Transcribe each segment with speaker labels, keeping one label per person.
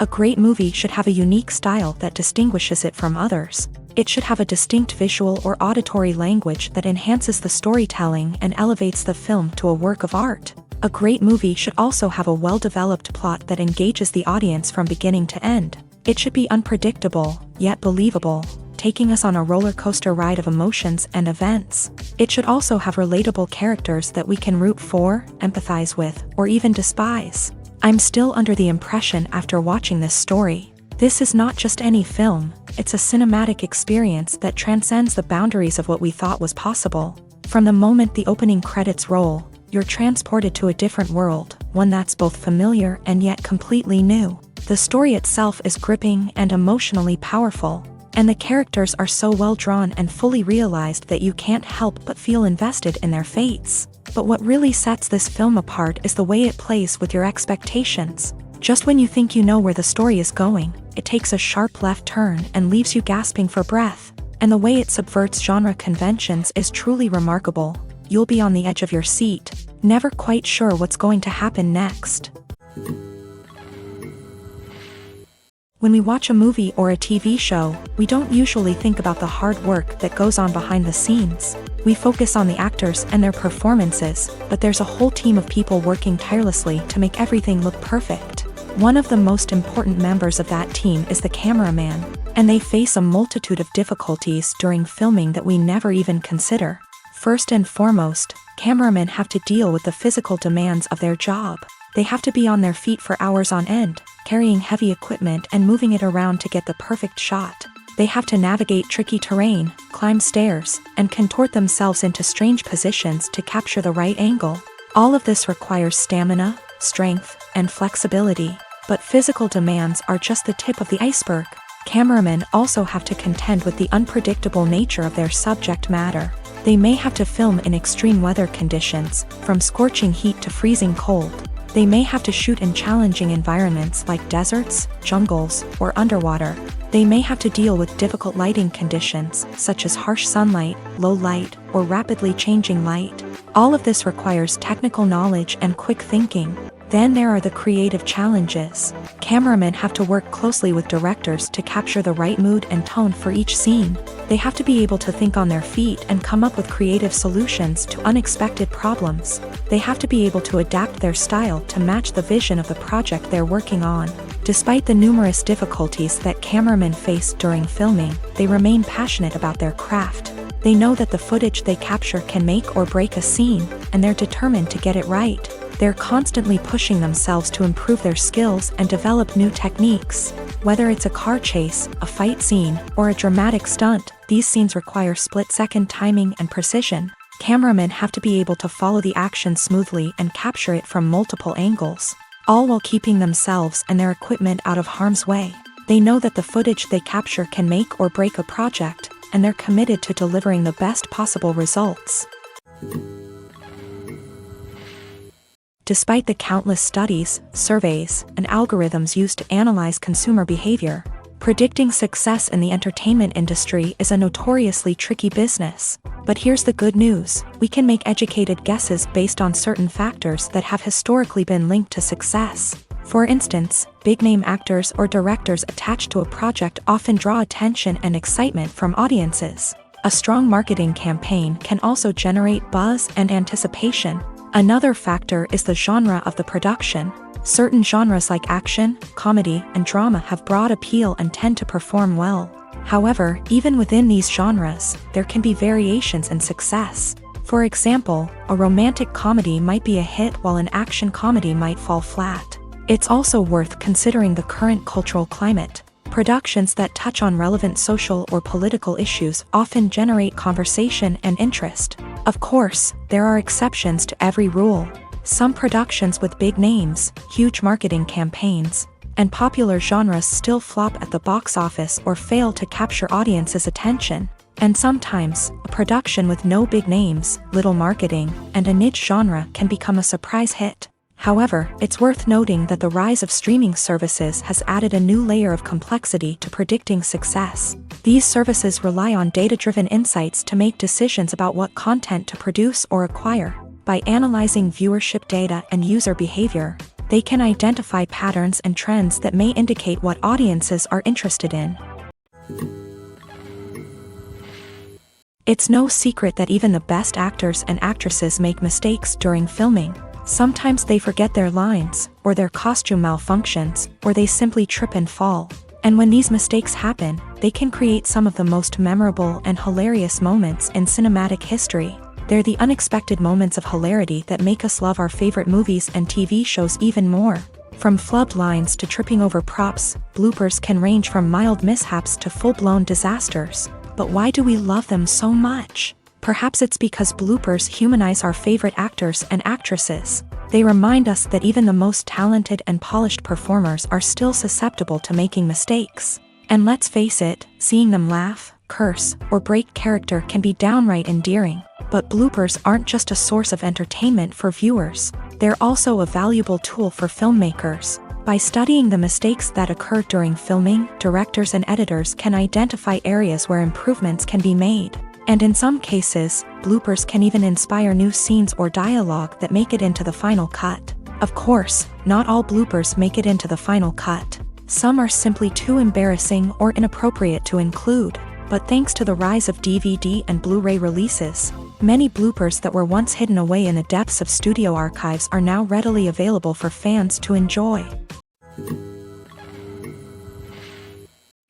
Speaker 1: A great movie should have a unique style that distinguishes it from others. It should have a distinct visual or auditory language that enhances the storytelling and elevates the film to a work of art. A great movie should also have a well-developed plot that engages the audience from beginning to end. It should be unpredictable, yet believable, taking us on a roller coaster ride of emotions and events. It should also have relatable characters that we can root for, empathize with, or even despise. I'm still under the impression after watching this story. This is not just any film, it's a cinematic experience that transcends the boundaries of what we thought was possible. From the moment the opening credits roll, you're transported to a different world, one that's both familiar and yet completely new. The story itself is gripping and emotionally powerful, and the characters are so well drawn and fully realized that you can't help but feel invested in their fates. But what really sets this film apart is the way it plays with your expectations. Just when you think you know where the story is going, it takes a sharp left turn and leaves you gasping for breath. And the way it subverts genre conventions is truly remarkable. You'll be on the edge of your seat, never quite sure what's going to happen next. When we watch a movie or a TV show, we don't usually think about the hard work that goes on behind the scenes. We focus on the actors and their performances, but there's a whole team of people working tirelessly to make everything look perfect. One of the most important members of that team is the cameraman, and they face a multitude of difficulties during filming that we never even consider. First and foremost, cameramen have to deal with the physical demands of their job. They have to be on their feet for hours on end, carrying heavy equipment and moving it around to get the perfect shot. They have to navigate tricky terrain, climb stairs, and contort themselves into strange positions to capture the right angle. All of this requires stamina, strength, and flexibility. But physical demands are just the tip of the iceberg. Cameramen also have to contend with the unpredictable nature of their subject matter. They may have to film in extreme weather conditions, from scorching heat to freezing cold. They may have to shoot in challenging environments like deserts, jungles, or underwater. They may have to deal with difficult lighting conditions, such as harsh sunlight, low light, or rapidly changing light. All of this requires technical knowledge and quick thinking. Then there are the creative challenges. Cameramen have to work closely with directors to capture the right mood and tone for each scene. They have to be able to think on their feet and come up with creative solutions to unexpected problems. They have to be able to adapt their style to match the vision of the project they're working on. Despite the numerous difficulties that cameramen face during filming, they remain passionate about their craft. They know that the footage they capture can make or break a scene, and they're determined to get it right. They're constantly pushing themselves to improve their skills and develop new techniques. Whether it's a car chase, a fight scene, or a dramatic stunt, these scenes require split-second timing and precision. Cameramen have to be able to follow the action smoothly and capture it from multiple angles, all while keeping themselves and their equipment out of harm's way. They know that the footage they capture can make or break a project, and they're committed to delivering the best possible results. Despite the countless studies, surveys, and algorithms used to analyze consumer behavior, predicting success in the entertainment industry is a notoriously tricky business. But here's the good news: we can make educated guesses based on certain factors that have historically been linked to success. For instance, big-name actors or directors attached to a project often draw attention and excitement from audiences. A strong marketing campaign can also generate buzz and anticipation. Another factor is the genre of the production. Certain genres like action, comedy, and drama have broad appeal and tend to perform well. However, even within these genres, there can be variations in success. For example, a romantic comedy might be a hit while an action comedy might fall flat. It's also worth considering the current cultural climate. Productions that touch on relevant social or political issues often generate conversation and interest. Of course, there are exceptions to every rule. Some productions with big names, huge marketing campaigns, and popular genres still flop at the box office or fail to capture audiences' attention. And sometimes, a production with no big names, little marketing, and a niche genre can become a surprise hit. However, it's worth noting that the rise of streaming services has added a new layer of complexity to predicting success. These services rely on data-driven insights to make decisions about what content to produce or acquire. By analyzing viewership data and user behavior, they can identify patterns and trends that may indicate what audiences are interested in. It's no secret that even the best actors and actresses make mistakes during filming. Sometimes they forget their lines, or their costume malfunctions, or they simply trip and fall. And when these mistakes happen, they can create some of the most memorable and hilarious moments in cinematic history. They're the unexpected moments of hilarity that make us love our favorite movies and TV shows even more. From flubbed lines to tripping over props, bloopers can range from mild mishaps to full-blown disasters. But why do we love them so much? Perhaps it's because bloopers humanize our favorite actors and actresses. They remind us that even the most talented and polished performers are still susceptible to making mistakes. And let's face it, seeing them laugh, curse, or break character can be downright endearing. But bloopers aren't just a source of entertainment for viewers. They're also a valuable tool for filmmakers. By studying the mistakes that occur during filming, directors and editors can identify areas where improvements can be made. And in some cases, bloopers can even inspire new scenes or dialogue that make it into the final cut. Of course, not all bloopers make it into the final cut. Some are simply too embarrassing or inappropriate to include. But thanks to the rise of DVD and Blu-ray releases, many bloopers that were once hidden away in the depths of studio archives are now readily available for fans to enjoy.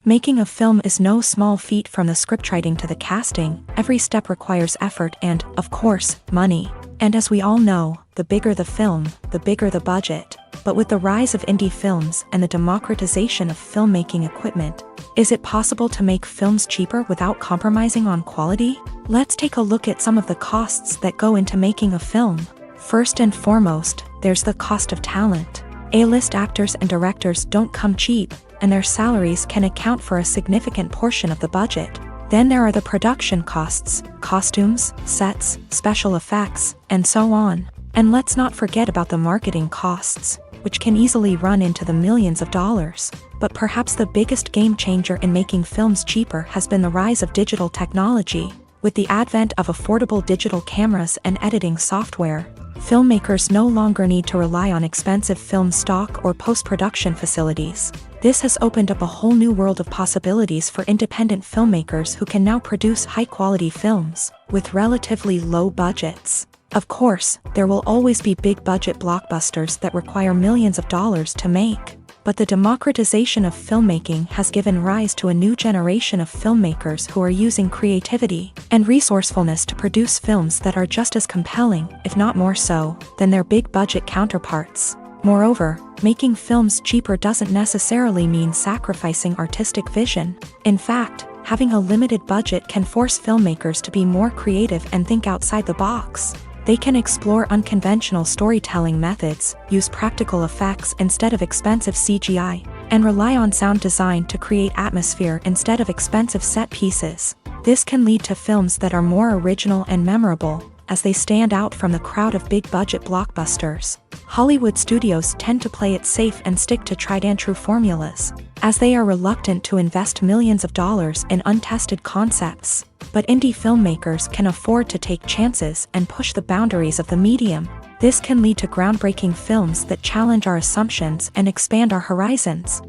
Speaker 1: Making a film is no small feat. From the scriptwriting to the casting, every step requires effort and, of course, money. And as we all know, the bigger the film, the bigger the budget. But with the rise of indie films and the democratization of filmmaking equipment, is it possible to make films cheaper without compromising on quality? Let's take a look at some of the costs that go into making a film. First and foremost, there's the cost of talent. A-list actors and directors don't come cheap, and their salaries can account for a significant portion of the budget. Then there are the production costs, costumes, sets, special effects, and so on. And let's not forget about the marketing costs, which can easily run into the millions of dollars. But perhaps the biggest game changer in making films cheaper has been the rise of digital technology. With the advent of affordable digital cameras and editing software, filmmakers no longer need to rely on expensive film stock or post-production facilities. This has opened up a whole new world of possibilities for independent filmmakers who can now produce high-quality films with relatively low budgets. Of course, there will always be big-budget blockbusters that require millions of dollars to make. But the democratization of filmmaking has given rise to a new generation of filmmakers who are using creativity and resourcefulness to produce films that are just as compelling, if not more so, than their big-budget counterparts. Moreover, making films cheaper doesn't necessarily mean sacrificing artistic vision. In fact, having a limited budget can force filmmakers to be more creative and think outside the box. They can explore unconventional storytelling methods, use practical effects instead of expensive CGI, and rely on sound design to create atmosphere instead of expensive set pieces. This can lead to films that are more original and memorable, as they stand out from the crowd of big-budget blockbusters. Hollywood studios tend to play it safe and stick to tried-and-true formulas, as they are reluctant to invest millions of dollars in untested concepts. But indie filmmakers can afford to take chances and push the boundaries of the medium. This can lead to groundbreaking films that challenge our assumptions and expand our horizons.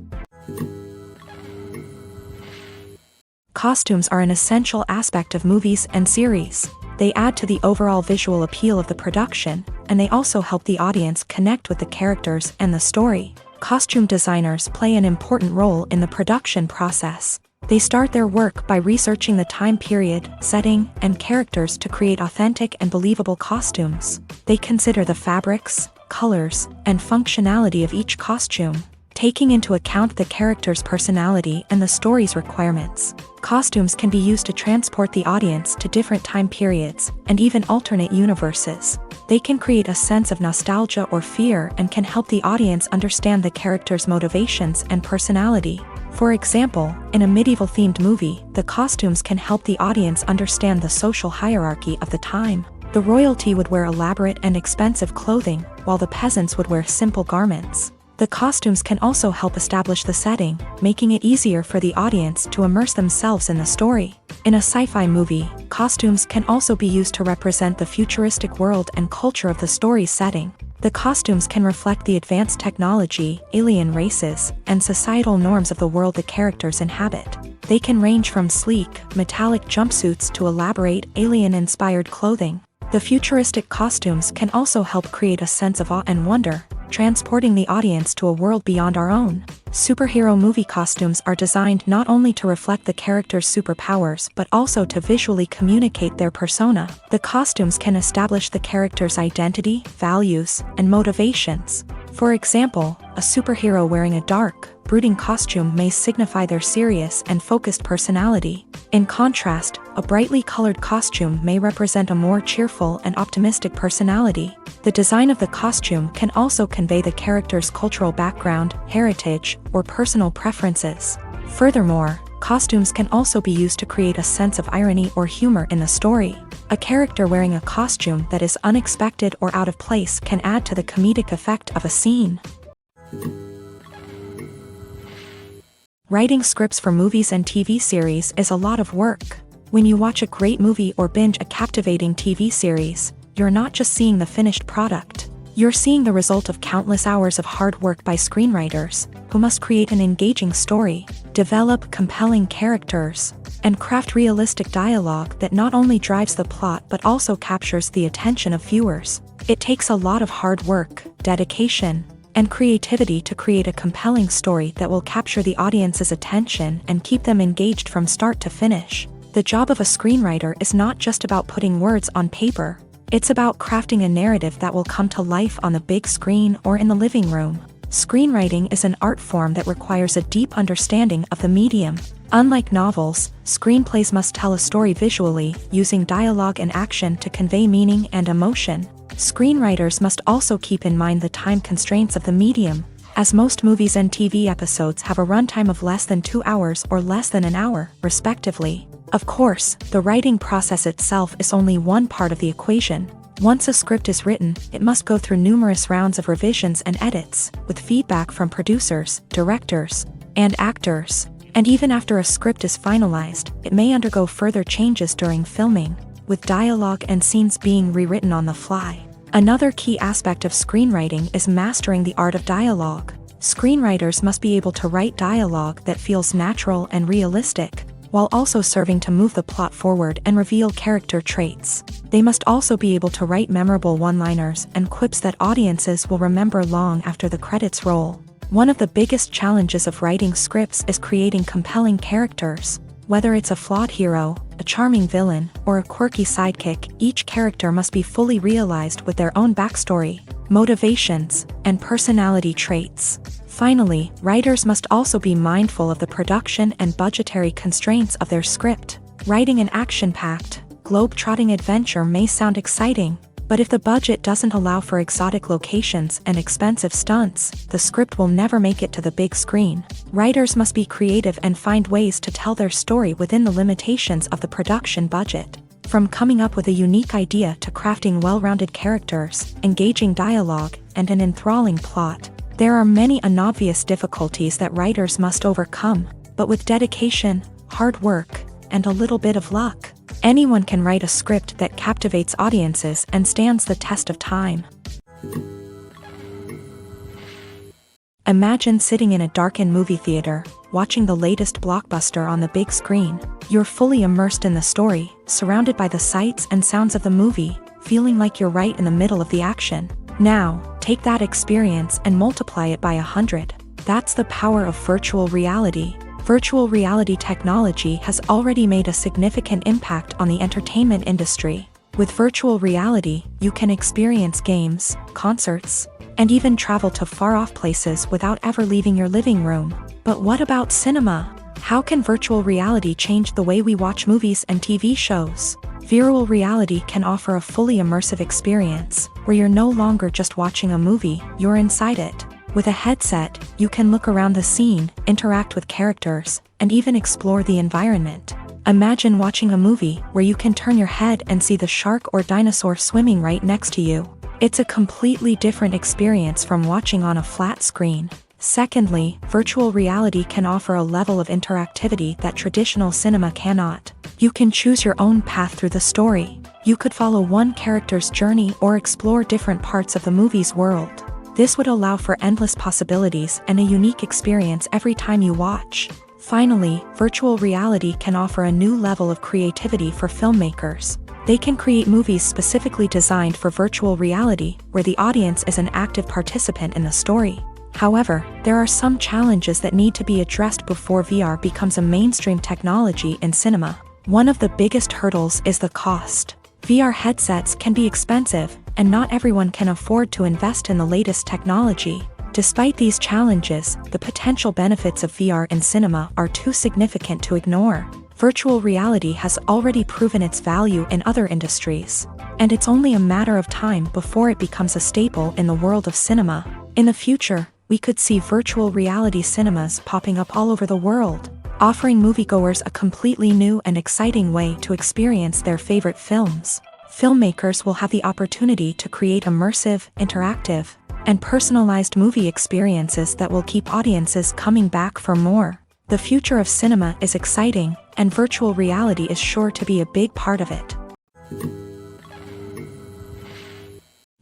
Speaker 1: Costumes are an essential aspect of movies and series. They add to the overall visual appeal of the production, and they also help the audience connect with the characters and the story. Costume designers play an important role in the production process. They start their work by researching the time period, setting, and characters to create authentic and believable costumes. They consider the fabrics, colors, and functionality of each costume, taking into account the character's personality and the story's requirements. Costumes can be used to transport the audience to different time periods and even alternate universes. They can create a sense of nostalgia or fear and can help the audience understand the character's motivations and personality. For example, in a medieval-themed movie, the costumes can help the audience understand the social hierarchy of the time. The royalty would wear elaborate and expensive clothing, while the peasants would wear simple garments. The costumes can also help establish the setting, making it easier for the audience to immerse themselves in the story. In a sci-fi movie, costumes can also be used to represent the futuristic world and culture of the story's setting. The costumes can reflect the advanced technology, alien races, and societal norms of the world the characters inhabit. They can range from sleek, metallic jumpsuits to elaborate, alien-inspired clothing. The futuristic costumes can also help create a sense of awe and wonder, transporting the audience to a world beyond our own. Superhero movie costumes are designed not only to reflect the character's superpowers but also to visually communicate their persona. The costumes can establish the character's identity, values, and motivations. For example, a superhero wearing a dark, brooding costume may signify their serious and focused personality. In contrast, a brightly colored costume may represent a more cheerful and optimistic personality. The design of the costume can also convey the character's cultural background, heritage, or personal preferences. Furthermore, costumes can also be used to create a sense of irony or humor in the story. A character wearing a costume that is unexpected or out of place can add to the comedic effect of a scene. Writing scripts for movies and TV series is a lot of work. When you watch a great movie or binge a captivating TV series, you're not just seeing the finished product. You're seeing the result of countless hours of hard work by screenwriters, who must create an engaging story, develop compelling characters, and craft realistic dialogue that not only drives the plot but also captures the attention of viewers. It takes a lot of hard work, dedication, and creativity to create a compelling story that will capture the audience's attention and keep them engaged from start to finish. The job of a screenwriter is not just about putting words on paper. It's about crafting a narrative that will come to life on the big screen or in the living room. Screenwriting is an art form that requires a deep understanding of the medium. Unlike novels, screenplays must tell a story visually, using dialogue and action to convey meaning and emotion. Screenwriters must also keep in mind the time constraints of the medium, as most movies and TV episodes have a runtime of less than 2 hours or less than an hour, respectively. Of course, the writing process itself is only one part of the equation. Once a script is written, it must go through numerous rounds of revisions and edits, with feedback from producers, directors, and actors. And even after a script is finalized, it may undergo further changes during filming, with dialogue and scenes being rewritten on the fly. Another key aspect of screenwriting is mastering the art of dialogue. Screenwriters must be able to write dialogue that feels natural and realistic, while also serving to move the plot forward and reveal character traits. They must also be able to write memorable one-liners and quips that audiences will remember long after the credits roll. One of the biggest challenges of writing scripts is creating compelling characters. Whether it's a flawed hero, a charming villain, or a quirky sidekick, each character must be fully realized with their own backstory, motivations, and personality traits. Finally, writers must also be mindful of the production and budgetary constraints of their script. Writing an action-packed, globe-trotting adventure may sound exciting, but if the budget doesn't allow for exotic locations and expensive stunts, the script will never make it to the big screen. Writers must be creative and find ways to tell their story within the limitations of the production budget. From coming up with a unique idea to crafting well-rounded characters, engaging dialogue, and an enthralling plot, there are many unobvious difficulties that writers must overcome, but with dedication, hard work, and a little bit of luck, anyone can write a script that captivates audiences and stands the test of time. Imagine sitting in a darkened movie theater, watching the latest blockbuster on the big screen. You're fully immersed in the story, surrounded by the sights and sounds of the movie, feeling like you're right in the middle of the action. Now, take that experience and multiply it by 100. That's the power of virtual reality. Virtual reality technology has already made a significant impact on the entertainment industry. With virtual reality, you can experience games, concerts, and even travel to far-off places without ever leaving your living room. But what about cinema? How can virtual reality change the way we watch movies and TV shows? Virtual reality can offer a fully immersive experience, where you're no longer just watching a movie, you're inside it. With a headset, you can look around the scene, interact with characters, and even explore the environment. Imagine watching a movie where you can turn your head and see the shark or dinosaur swimming right next to you. It's a completely different experience from watching on a flat screen. Secondly, virtual reality can offer a level of interactivity that traditional cinema cannot. You can choose your own path through the story. You could follow one character's journey or explore different parts of the movie's world. This would allow for endless possibilities and a unique experience every time you watch. Finally, virtual reality can offer a new level of creativity for filmmakers. They can create movies specifically designed for virtual reality, where the audience is an active participant in the story. However, there are some challenges that need to be addressed before VR becomes a mainstream technology in cinema. One of the biggest hurdles is the cost. VR headsets can be expensive, and not everyone can afford to invest in the latest technology. Despite these challenges, the potential benefits of VR in cinema are too significant to ignore. Virtual reality has already proven its value in other industries, and it's only a matter of time before it becomes a staple in the world of cinema. In the future, we could see virtual reality cinemas popping up all over the world, offering moviegoers a completely new and exciting way to experience their favorite films. Filmmakers will have the opportunity to create immersive, interactive, and personalized movie experiences that will keep audiences coming back for more. The future of cinema is exciting, and virtual reality is sure to be a big part of it.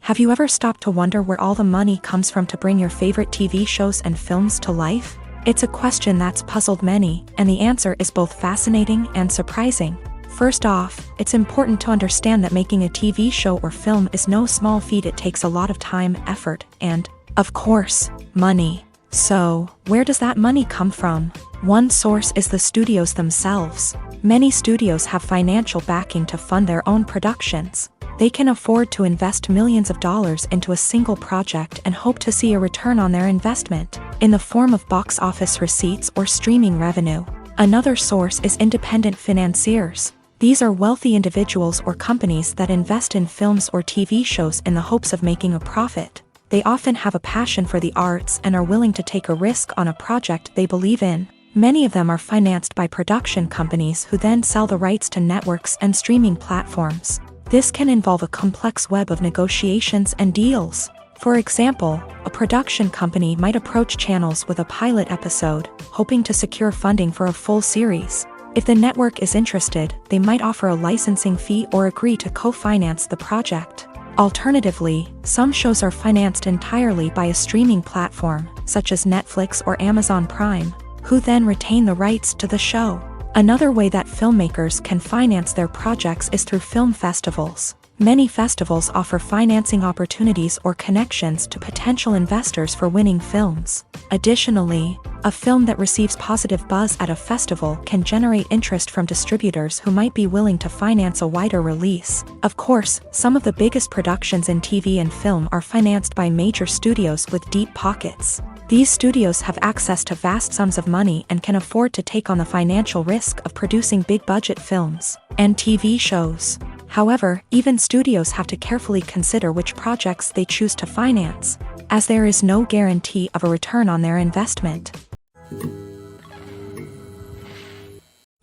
Speaker 1: Have you ever stopped to wonder where all the money comes from to bring your favorite TV shows and films to life? It's a question that's puzzled many, and the answer is both fascinating and surprising. First off, it's important to understand that making a TV show or film is no small feat. It takes a lot of time, effort, and, of course, money. So, where does that money come from? One source is the studios themselves. Many studios have financial backing to fund their own productions. They can afford to invest millions of dollars into a single project and hope to see a return on their investment, in the form of box office receipts or streaming revenue. Another source is independent financiers. These are wealthy individuals or companies that invest in films or TV shows in the hopes of making a profit. They often have a passion for the arts and are willing to take a risk on a project they believe in. Many of them are financed by production companies who then sell the rights to networks and streaming platforms. This can involve a complex web of negotiations and deals. For example, a production company might approach channels with a pilot episode, hoping to secure funding for a full series. If the network is interested, they might offer a licensing fee or agree to co-finance the project. Alternatively, some shows are financed entirely by a streaming platform, such as Netflix or Amazon Prime, who then retain the rights to the show. Another way that filmmakers can finance their projects is through film festivals. Many festivals offer financing opportunities or connections to potential investors for winning films. Additionally, a film that receives positive buzz at a festival can generate interest from distributors who might be willing to finance a wider release. Of course, some of the biggest productions in TV and film are financed by major studios with deep pockets. These studios have access to vast sums of money and can afford to take on the financial risk of producing big-budget films and TV shows. However, even studios have to carefully consider which projects they choose to finance, as there is no guarantee of a return on their investment.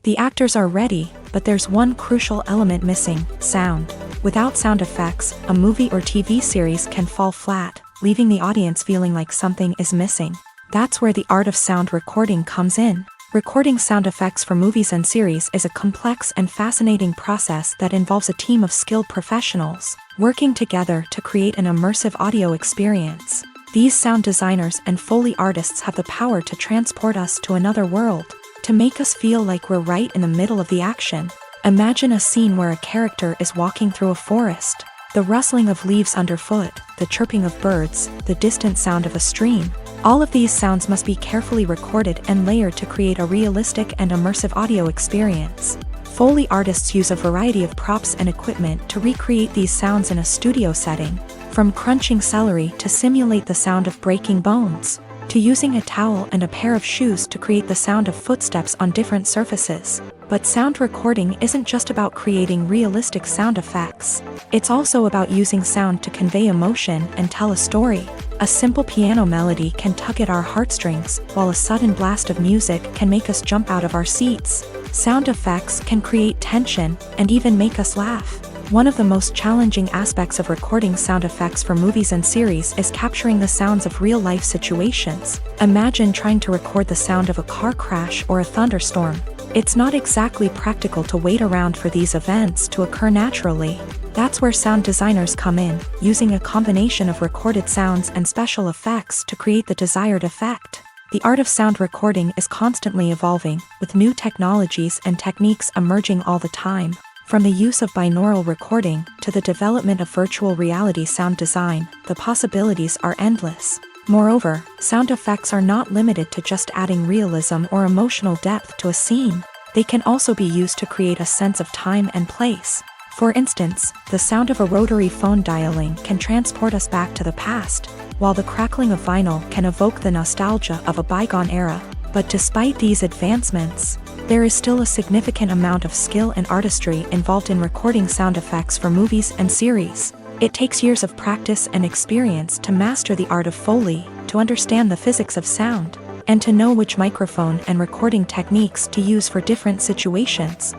Speaker 1: The actors are ready, but there's one crucial element missing: sound. Without sound effects, a movie or TV series can fall flat, leaving the audience feeling like something is missing. That's where the art of sound recording comes in. Recording sound effects for movies and series is a complex and fascinating process that involves a team of skilled professionals working together to create an immersive audio experience. These sound designers and Foley artists have the power to transport us to another world, to make us feel like we're right in the middle of the action. Imagine a scene where a character is walking through a forest. The rustling of leaves underfoot, the chirping of birds, the distant sound of a stream. All of these sounds must be carefully recorded and layered to create a realistic and immersive audio experience. Foley artists use a variety of props and equipment to recreate these sounds in a studio setting, from crunching celery to simulate the sound of breaking bones, to using a towel and a pair of shoes to create the sound of footsteps on different surfaces. But sound recording isn't just about creating realistic sound effects. It's also about using sound to convey emotion and tell a story. A simple piano melody can tug at our heartstrings, while a sudden blast of music can make us jump out of our seats. Sound effects can create tension and even make us laugh. One of the most challenging aspects of recording sound effects for movies and series is capturing the sounds of real-life situations. Imagine trying to record the sound of a car crash or a thunderstorm. It's not exactly practical to wait around for these events to occur naturally. That's where sound designers come in, using a combination of recorded sounds and special effects to create the desired effect. The art of sound recording is constantly evolving, with new technologies and techniques emerging all the time. From the use of binaural recording to the development of virtual reality sound design, the possibilities are endless. Moreover, sound effects are not limited to just adding realism or emotional depth to a scene. They can also be used to create a sense of time and place. For instance, the sound of a rotary phone dialing can transport us back to the past, while the crackling of vinyl can evoke the nostalgia of a bygone era. But despite these advancements, there is still a significant amount of skill and artistry involved in recording sound effects for movies and series. It takes years of practice and experience to master the art of Foley, to understand the physics of sound, and to know which microphone and recording techniques to use for different situations.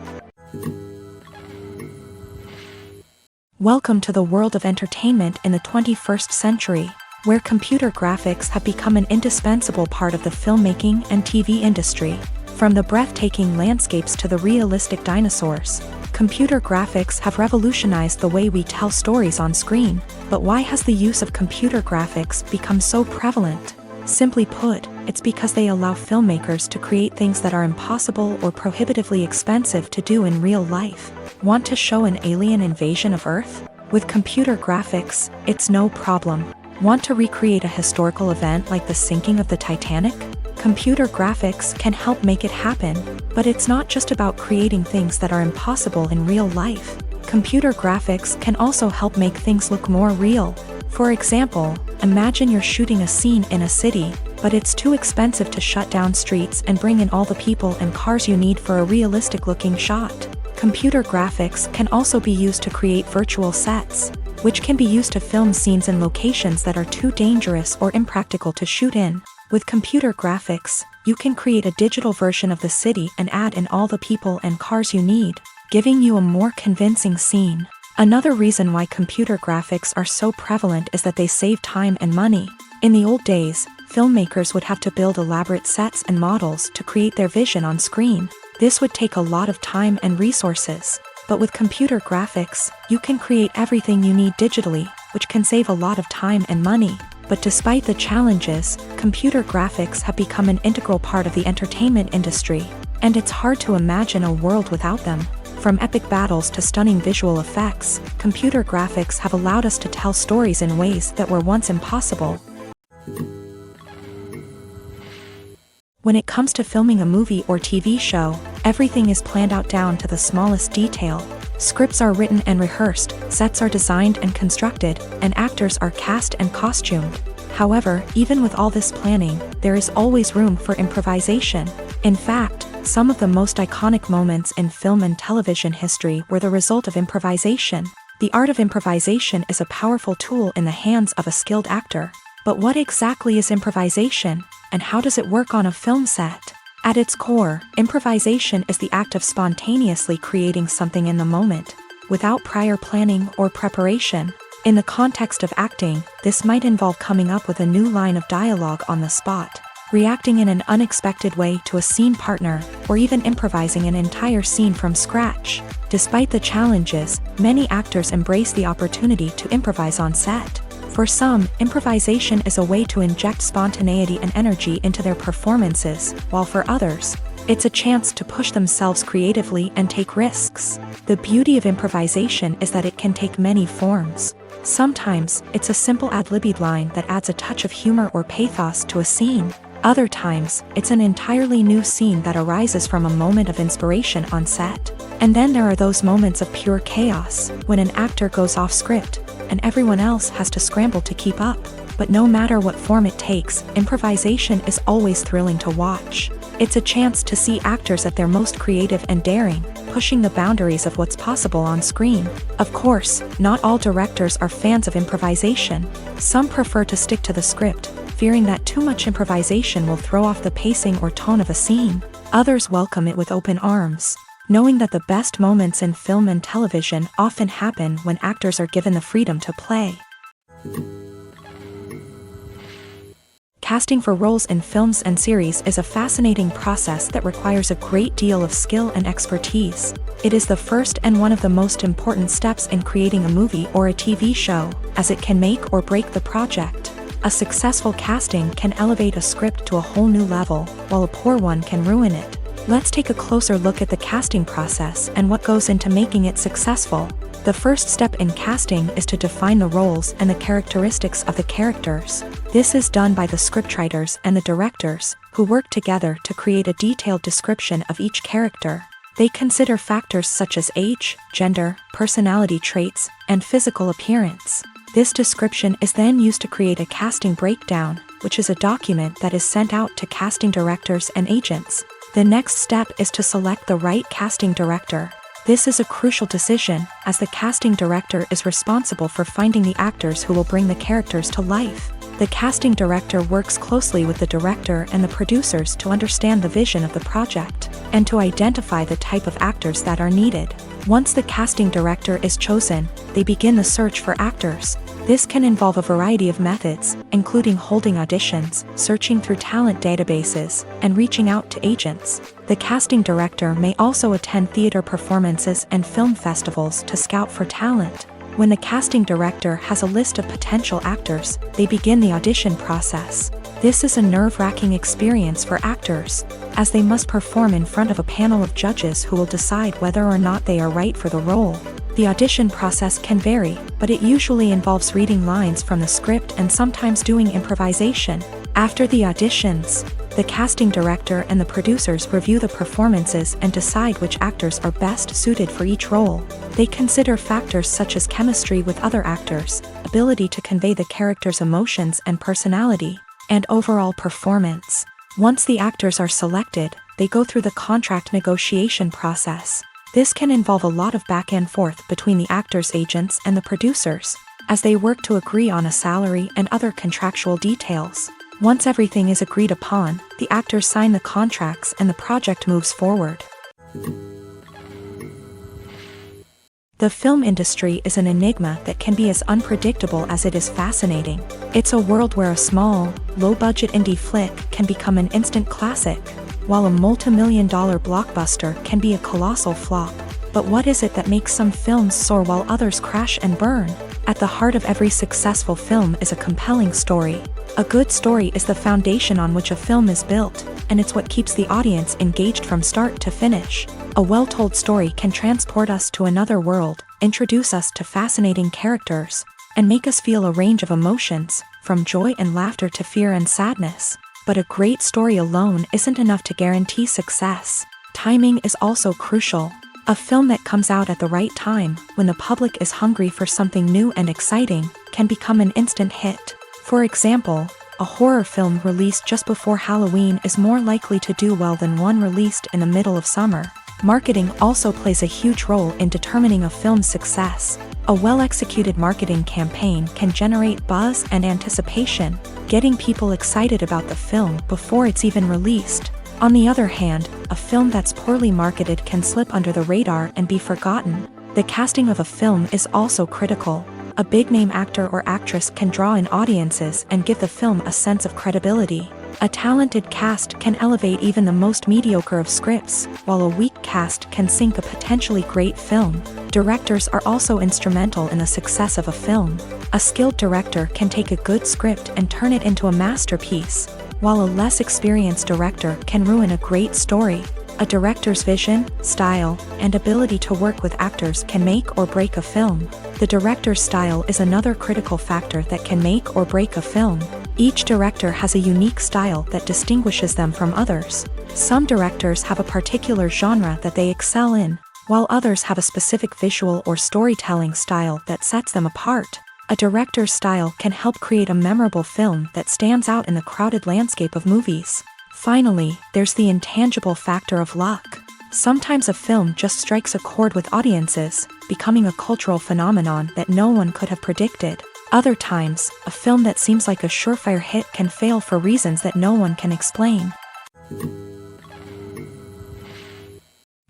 Speaker 1: Welcome to the world of entertainment in the 21st century, where computer graphics have become an indispensable part of the filmmaking and TV industry. From the breathtaking landscapes to the realistic dinosaurs, computer graphics have revolutionized the way we tell stories on screen. But why has the use of computer graphics become so prevalent? Simply put, it's because they allow filmmakers to create things that are impossible or prohibitively expensive to do in real life. Want to show an alien invasion of Earth? With computer graphics, it's no problem. Want to recreate a historical event like the sinking of the Titanic? Computer graphics can help make it happen, but it's not just about creating things that are impossible in real life. Computer graphics can also help make things look more real. For example, imagine you're shooting a scene in a city, but it's too expensive to shut down streets and bring in all the people and cars you need for a realistic-looking shot. Computer graphics can also be used to create virtual sets, which can be used to film scenes in locations that are too dangerous or impractical to shoot in. With computer graphics, you can create a digital version of the city and add in all the people and cars you need, giving you a more convincing scene. Another reason why computer graphics are so prevalent is that they save time and money. In the old days, filmmakers would have to build elaborate sets and models to create their vision on screen. This would take a lot of time and resources. But with computer graphics, you can create everything you need digitally, which can save a lot of time and money. But despite the challenges, computer graphics have become an integral part of the entertainment industry, and it's hard to imagine a world without them. From epic battles to stunning visual effects, computer graphics have allowed us to tell stories in ways that were once impossible. When it comes to filming a movie or TV show, everything is planned out down to the smallest detail. Scripts are written and rehearsed, sets are designed and constructed, and actors are cast and costumed. However, even with all this planning, there is always room for improvisation. In fact, some of the most iconic moments in film and television history were the result of improvisation. The art of improvisation is a powerful tool in the hands of a skilled actor. But what exactly is improvisation, and how does it work on a film set? At its core, improvisation is the act of spontaneously creating something in the moment, without prior planning or preparation. In the context of acting, this might involve coming up with a new line of dialogue on the spot, reacting in an unexpected way to a scene partner, or even improvising an entire scene from scratch. Despite the challenges, many actors embrace the opportunity to improvise on set. For some, improvisation is a way to inject spontaneity and energy into their performances, while for others, it's a chance to push themselves creatively and take risks. The beauty of improvisation is that it can take many forms. Sometimes, it's a simple ad-libbed line that adds a touch of humor or pathos to a scene. Other times, it's an entirely new scene that arises from a moment of inspiration on set. And then there are those moments of pure chaos, when an actor goes off script, and everyone else has to scramble to keep up. But no matter what form it takes, improvisation is always thrilling to watch. It's a chance to see actors at their most creative and daring, pushing the boundaries of what's possible on screen. Of course, not all directors are fans of improvisation. Some prefer to stick to the script, fearing that too much improvisation will throw off the pacing or tone of a scene. Others welcome it with open arms, knowing that the best moments in film and television often happen when actors are given the freedom to play. Casting for roles in films and series is a fascinating process that requires a great deal of skill and expertise. It is the first and one of the most important steps in creating a movie or a TV show, as it can make or break the project. A successful casting can elevate a script to a whole new level, while a poor one can ruin it. Let's take a closer look at the casting process and what goes into making it successful. The first step in casting is to define the roles and the characteristics of the characters. This is done by the scriptwriters and the directors, who work together to create a detailed description of each character. They consider factors such as age, gender, personality traits, and physical appearance. This description is then used to create a casting breakdown, which is a document that is sent out to casting directors and agents. The next step is to select the right casting director. This is a crucial decision, as the casting director is responsible for finding the actors who will bring the characters to life. The casting director works closely with the director and the producers to understand the vision of the project, and to identify the type of actors that are needed. Once the casting director is chosen, they begin the search for actors. This can involve a variety of methods, including holding auditions, searching through talent databases, and reaching out to agents. The casting director may also attend theater performances and film festivals to scout for talent. When the casting director has a list of potential actors, they begin the audition process. This is a nerve-wracking experience for actors, as they must perform in front of a panel of judges who will decide whether or not they are right for the role. The audition process can vary, but it usually involves reading lines from the script and sometimes doing improvisation. After the auditions, the casting director and the producers review the performances and decide which actors are best suited for each role. They consider factors such as chemistry with other actors, ability to convey the character's emotions and personality, and overall performance. Once the actors are selected, they go through the contract negotiation process. This can involve a lot of back and forth between the actors' agents and the producers, as they work to agree on a salary and other contractual details. Once everything is agreed upon, the actors sign the contracts and the project moves forward. The film industry is an enigma that can be as unpredictable as it is fascinating. It's a world where a small, low-budget indie flick can become an instant classic, while a multi-million-dollar blockbuster can be a colossal flop. But what is it that makes some films soar while others crash and burn? At the heart of every successful film is a compelling story. A good story is the foundation on which a film is built, and it's what keeps the audience engaged from start to finish. A well-told story can transport us to another world, introduce us to fascinating characters, and make us feel a range of emotions, from joy and laughter to fear and sadness. But a great story alone isn't enough to guarantee success. Timing is also crucial. A film that comes out at the right time, when the public is hungry for something new and exciting, can become an instant hit. For example, a horror film released just before Halloween is more likely to do well than one released in the middle of summer. Marketing also plays a huge role in determining a film's success. A well-executed marketing campaign can generate buzz and anticipation, getting people excited about the film before it's even released. On the other hand, a film that's poorly marketed can slip under the radar and be forgotten. The casting of a film is also critical. A big-name actor or actress can draw in audiences and give the film a sense of credibility. A talented cast can elevate even the most mediocre of scripts, while a weak cast can sink a potentially great film. Directors are also instrumental in the success of a film. A skilled director can take a good script and turn it into a masterpiece, while a less experienced director can ruin a great story. A director's vision, style, and ability to work with actors can make or break a film. The director's style is another critical factor that can make or break a film. Each director has a unique style that distinguishes them from others. Some directors have a particular genre that they excel in, while others have a specific visual or storytelling style that sets them apart. A director's style can help create a memorable film that stands out in the crowded landscape of movies. Finally, there's the intangible factor of luck. Sometimes a film just strikes a chord with audiences, becoming a cultural phenomenon that no one could have predicted. Other times, a film that seems like a surefire hit can fail for reasons that no one can explain.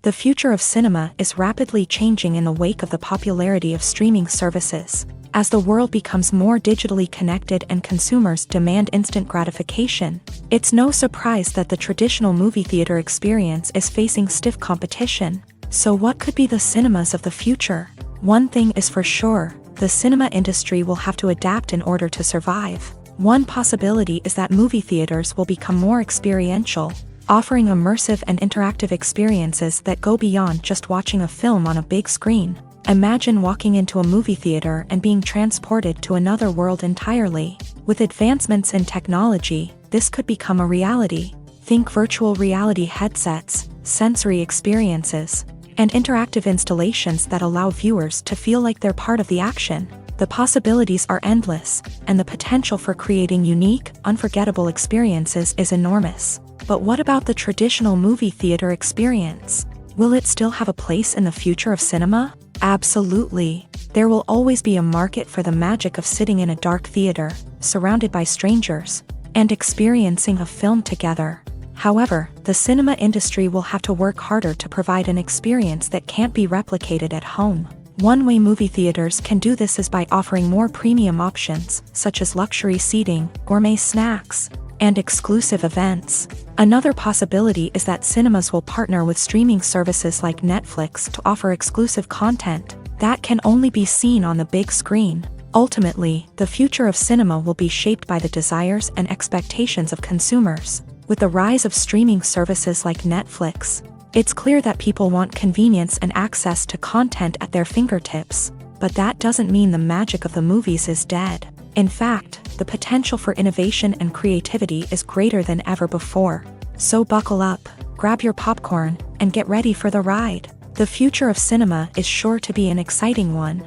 Speaker 1: The future of cinema is rapidly changing in the wake of the popularity of streaming services. As the world becomes more digitally connected and consumers demand instant gratification, it's no surprise that the traditional movie theater experience is facing stiff competition. So what could be the cinemas of the future? One thing is for sure, the cinema industry will have to adapt in order to survive. One possibility is that movie theaters will become more experiential, offering immersive and interactive experiences that go beyond just watching a film on a big screen. Imagine walking into a movie theater and being transported to another world entirely. With advancements in technology, this could become a reality. Think virtual reality headsets, sensory experiences, and interactive installations that allow viewers to feel like they're part of the action. The possibilities are endless, and the potential for creating unique, unforgettable experiences is enormous. But what about the traditional movie theater experience? Will it still have a place in the future of cinema? Absolutely. There will always be a market for the magic of sitting in a dark theater, surrounded by strangers, and experiencing a film together. However, the cinema industry will have to work harder to provide an experience that can't be replicated at home. One way movie theaters can do this is by offering more premium options, such as luxury seating, gourmet snacks, and exclusive events. Another possibility is that cinemas will partner with streaming services like Netflix to offer exclusive content that can only be seen on the big screen. Ultimately, the future of cinema will be shaped by the desires and expectations of consumers. With the rise of streaming services like Netflix, it's clear that people want convenience and access to content at their fingertips. But that doesn't mean the magic of the movies is dead. In fact, the potential for innovation and creativity is greater than ever before. So buckle up, grab your popcorn, and get ready for the ride. The future of cinema is sure to be an exciting one.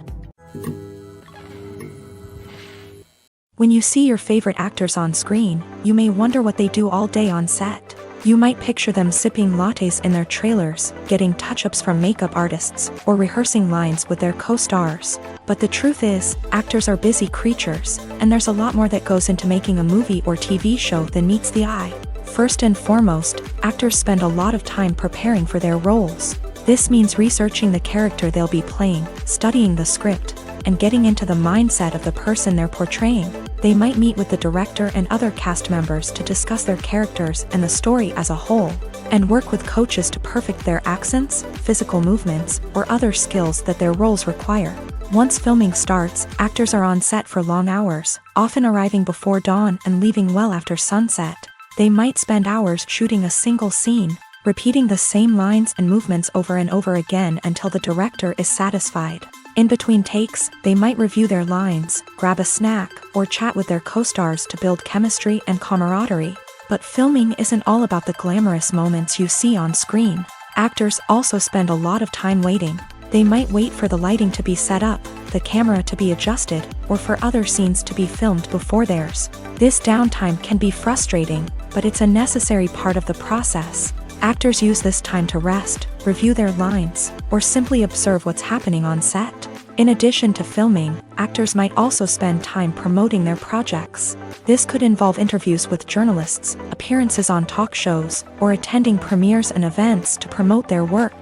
Speaker 1: When you see your favorite actors on screen, you may wonder what they do all day on set. You might picture them sipping lattes in their trailers, getting touch-ups from makeup artists, or rehearsing lines with their co-stars. But the truth is, actors are busy creatures, and there's a lot more that goes into making a movie or TV show than meets the eye. First and foremost, actors spend a lot of time preparing for their roles. This means researching the character they'll be playing, studying the script, and getting into the mindset of the person they're portraying. They might meet with the director and other cast members to discuss their characters and the story as a whole, and work with coaches to perfect their accents, physical movements, or other skills that their roles require. Once filming starts, actors are on set for long hours, often arriving before dawn and leaving well after sunset. They might spend hours shooting a single scene, repeating the same lines and movements over and over again until the director is satisfied. In between takes, they might review their lines, grab a snack, or chat with their co-stars to build chemistry and camaraderie. But filming isn't all about the glamorous moments you see on screen. Actors also spend a lot of time waiting. They might wait for the lighting to be set up, the camera to be adjusted, or for other scenes to be filmed before theirs. This downtime can be frustrating, but it's a necessary part of the process. Actors use this time to rest, review their lines, or simply observe what's happening on set. In addition to filming, actors might also spend time promoting their projects. This could involve interviews with journalists, appearances on talk shows, or attending premieres and events to promote their work.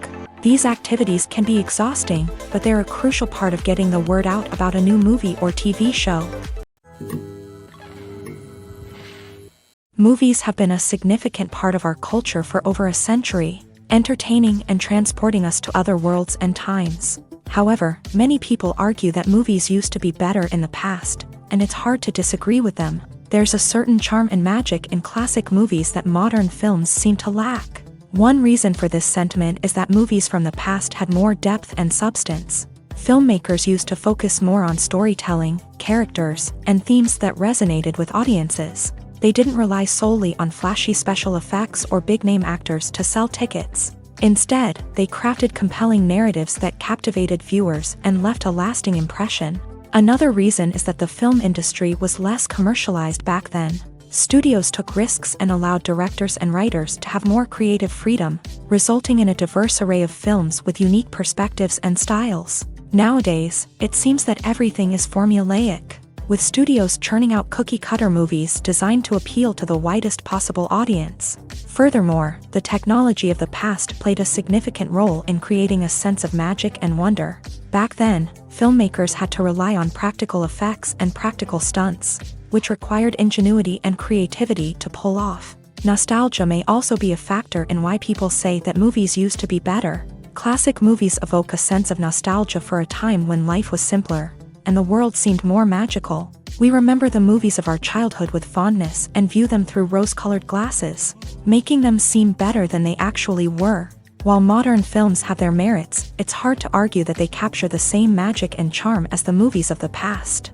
Speaker 1: These activities can be exhausting, but they're a crucial part of getting the word out about a new movie or TV show. Movies have been a significant part of our culture for over a century, entertaining and transporting us to other worlds and times. However, many people argue that movies used to be better in the past, and it's hard to disagree with them. There's a certain charm and magic in classic movies that modern films seem to lack. One reason for this sentiment is that movies from the past had more depth and substance. Filmmakers used to focus more on storytelling, characters, and themes that resonated with audiences. They didn't rely solely on flashy special effects or big-name actors to sell tickets. Instead, they crafted compelling narratives that captivated viewers and left a lasting impression. Another reason is that the film industry was less commercialized back then. Studios took risks and allowed directors and writers to have more creative freedom, resulting in a diverse array of films with unique perspectives and styles. Nowadays, it seems that everything is formulaic, with studios churning out cookie-cutter movies designed to appeal to the widest possible audience. Furthermore, the technology of the past played a significant role in creating a sense of magic and wonder. Back then, filmmakers had to rely on practical effects and practical stunts, which required ingenuity and creativity to pull off. Nostalgia may also be a factor in why people say that movies used to be better. Classic movies evoke a sense of nostalgia for a time when life was simpler, and the world seemed more magical. We remember the movies of our childhood with fondness and view them through rose-colored glasses, making them seem better than they actually were. While modern films have their merits, it's hard to argue that they capture the same magic and charm as the movies of the past.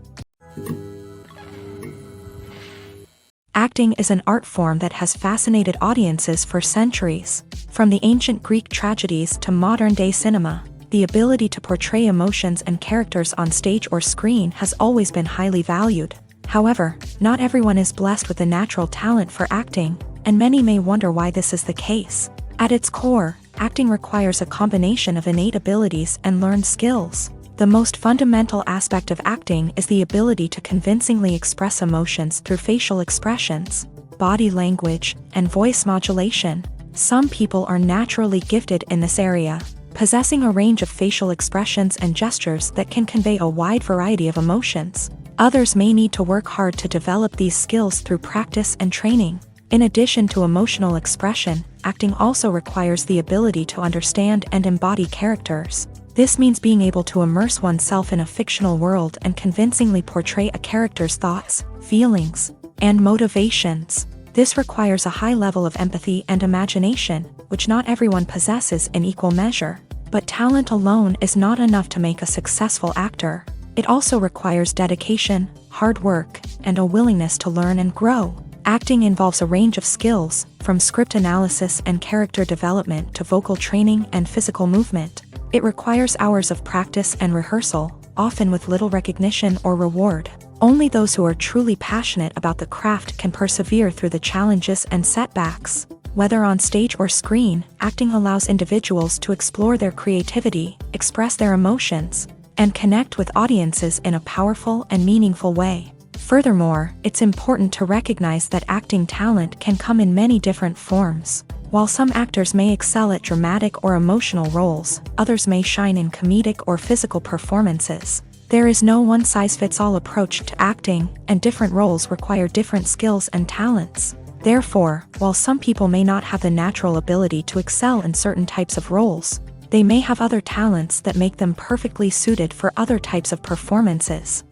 Speaker 1: Acting is an art form that has fascinated audiences for centuries. From the ancient Greek tragedies to modern-day cinema, the ability to portray emotions and characters on stage or screen has always been highly valued. However, not everyone is blessed with a natural talent for acting, and many may wonder why this is the case. At its core, acting requires a combination of innate abilities and learned skills. The most fundamental aspect of acting is the ability to convincingly express emotions through facial expressions, body language, and voice modulation. Some people are naturally gifted in this area, possessing a range of facial expressions and gestures that can convey a wide variety of emotions. Others may need to work hard to develop these skills through practice and training. In addition to emotional expression, acting also requires the ability to understand and embody characters. This means being able to immerse oneself in a fictional world and convincingly portray a character's thoughts, feelings, and motivations. This requires a high level of empathy and imagination, which not everyone possesses in equal measure. But talent alone is not enough to make a successful actor. It also requires dedication, hard work, and a willingness to learn and grow. Acting involves a range of skills, from script analysis and character development to vocal training and physical movement. It requires hours of practice and rehearsal, often with little recognition or reward. Only those who are truly passionate about the craft can persevere through the challenges and setbacks. Whether on stage or screen, acting allows individuals to explore their creativity, express their emotions, and connect with audiences in a powerful and meaningful way. Furthermore, it's important to recognize that acting talent can come in many different forms. While some actors may excel at dramatic or emotional roles, others may shine in comedic or physical performances. There is no one-size-fits-all approach to acting, and different roles require different skills and talents. Therefore, while some people may not have the natural ability to excel in certain types of roles, they may have other talents that make them perfectly suited for other types of performances.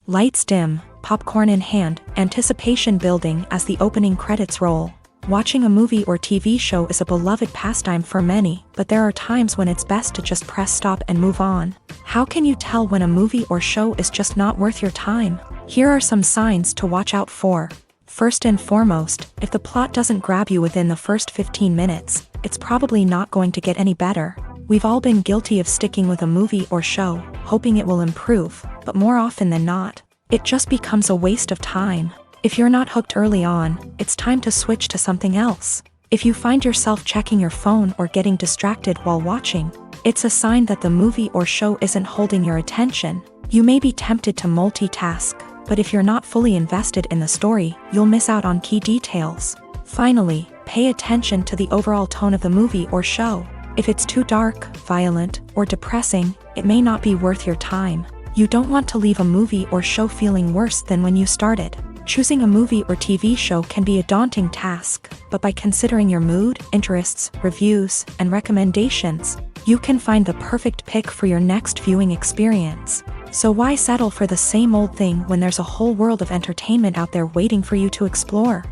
Speaker 1: Lights dim, popcorn in hand, anticipation building as the opening credits roll. Watching a movie or TV show is a beloved pastime for many, but there are times when it's best to just press stop and move on. How can you tell when a movie or show is just not worth your time? Here are some signs to watch out for. First and foremost, if the plot doesn't grab you within the first 15 minutes, it's probably not going to get any better. We've all been guilty of sticking with a movie or show, hoping it will improve, but more often than not, it just becomes a waste of time. If you're not hooked early on, it's time to switch to something else. If you find yourself checking your phone or getting distracted while watching, it's a sign that the movie or show isn't holding your attention. You may be tempted to multitask, but if you're not fully invested in the story, you'll miss out on key details. Finally, pay attention to the overall tone of the movie or show. If it's too dark, violent, or depressing, it may not be worth your time. You don't want to leave a movie or show feeling worse than when you started. Choosing a movie or TV show can be a daunting task, but by considering your mood, interests, reviews, and recommendations, you can find the perfect pick for your next viewing experience. So why settle for the same old thing when there's a whole world of entertainment out there waiting for you to explore?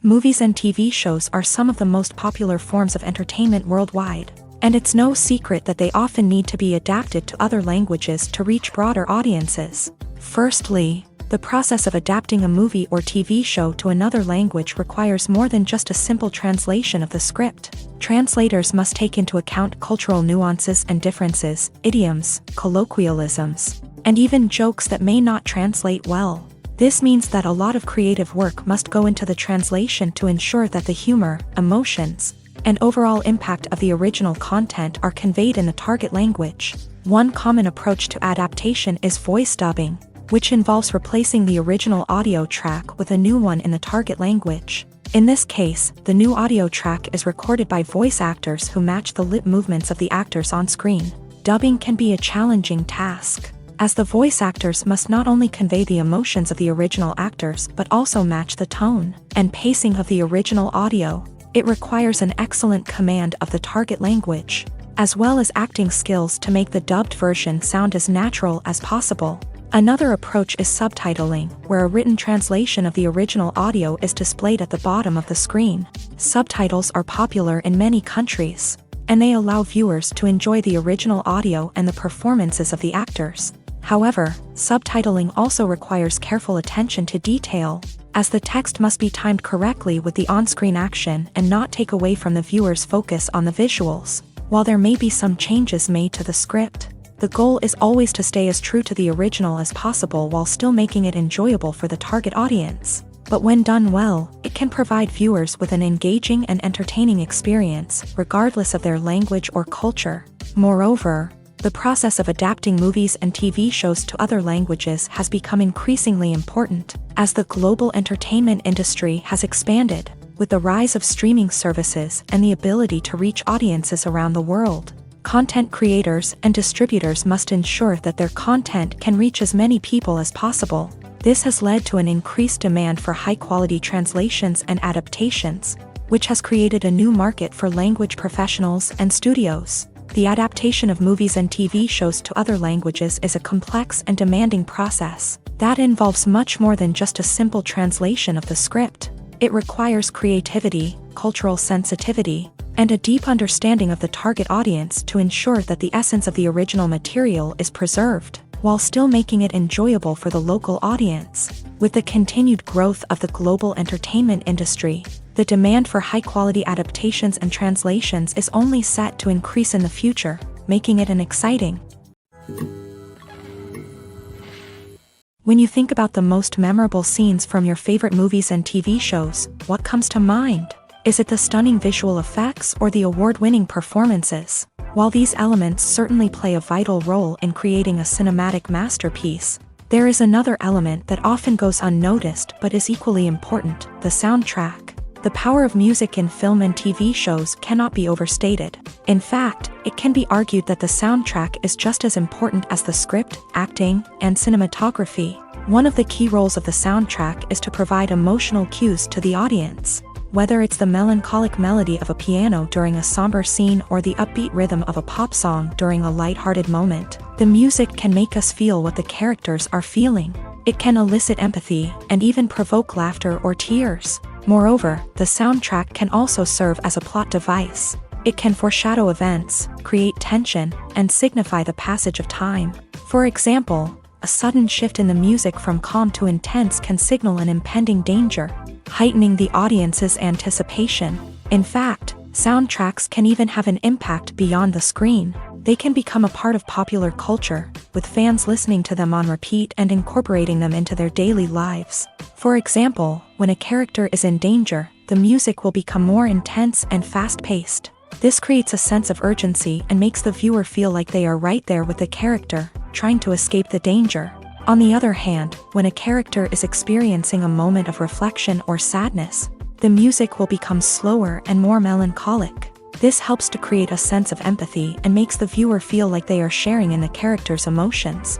Speaker 1: Movies and TV shows are some of the most popular forms of entertainment worldwide, and it's no secret that they often need to be adapted to other languages to reach broader audiences. Firstly, the process of adapting a movie or TV show to another language requires more than just a simple translation of the script. Translators must take into account cultural nuances and differences, idioms, colloquialisms, and even jokes that may not translate well. This means that a lot of creative work must go into the translation to ensure that the humor, emotions, and overall impact of the original content are conveyed in the target language. One common approach to adaptation is voice dubbing, which involves replacing the original audio track with a new one in the target language. In this case, the new audio track is recorded by voice actors who match the lip movements of the actors on screen. Dubbing can be a challenging task, as the voice actors must not only convey the emotions of the original actors but also match the tone and pacing of the original audio. It requires an excellent command of the target language, as well as acting skills to make the dubbed version sound as natural as possible. Another approach is subtitling, where a written translation of the original audio is displayed at the bottom of the screen. Subtitles are popular in many countries, and they allow viewers to enjoy the original audio and the performances of the actors. However, subtitling also requires careful attention to detail, as the text must be timed correctly with the on-screen action and not take away from the viewer's focus on the visuals. While there may be some changes made to the script, the goal is always to stay as true to the original as possible while still making it enjoyable for the target audience. But when done well, it can provide viewers with an engaging and entertaining experience, regardless of their language or culture. Moreover, the process of adapting movies and TV shows to other languages has become increasingly important, as the global entertainment industry has expanded, with the rise of streaming services and the ability to reach audiences around the world. Content creators and distributors must ensure that their content can reach as many people as possible. This has led to an increased demand for high-quality translations and adaptations, which has created a new market for language professionals and studios. The adaptation of movies and TV shows to other languages is a complex and demanding process that involves much more than just a simple translation of the script. It requires creativity, cultural sensitivity, and a deep understanding of the target audience to ensure that the essence of the original material is preserved, while still making it enjoyable for the local audience. With the continued growth of the global entertainment industry, the demand for high-quality adaptations and translations is only set to increase in the future, making it an exciting. When you think about the most memorable scenes from your favorite movies and TV shows, what comes to mind? Is it the stunning visual effects or the award-winning performances? While these elements certainly play a vital role in creating a cinematic masterpiece, there is another element that often goes unnoticed but is equally important: the soundtrack. The power of music in film and TV shows cannot be overstated. In fact, it can be argued that the soundtrack is just as important as the script, acting, and cinematography. One of the key roles of the soundtrack is to provide emotional cues to the audience. Whether it's the melancholic melody of a piano during a somber scene or the upbeat rhythm of a pop song during a lighthearted moment, the music can make us feel what the characters are feeling. It can elicit empathy and even provoke laughter or tears. Moreover, the soundtrack can also serve as a plot device. It can foreshadow events, create tension, and signify the passage of time. For example, a sudden shift in the music from calm to intense can signal an impending danger, heightening the audience's anticipation. In fact, soundtracks can even have an impact beyond the screen. They can become a part of popular culture, with fans listening to them on repeat and incorporating them into their daily lives. For example, when a character is in danger, the music will become more intense and fast-paced. This creates a sense of urgency and makes the viewer feel like they are right there with the character, trying to escape the danger. On the other hand, when a character is experiencing a moment of reflection or sadness, the music will become slower and more melancholic. This helps to create a sense of empathy and makes the viewer feel like they are sharing in the character's emotions.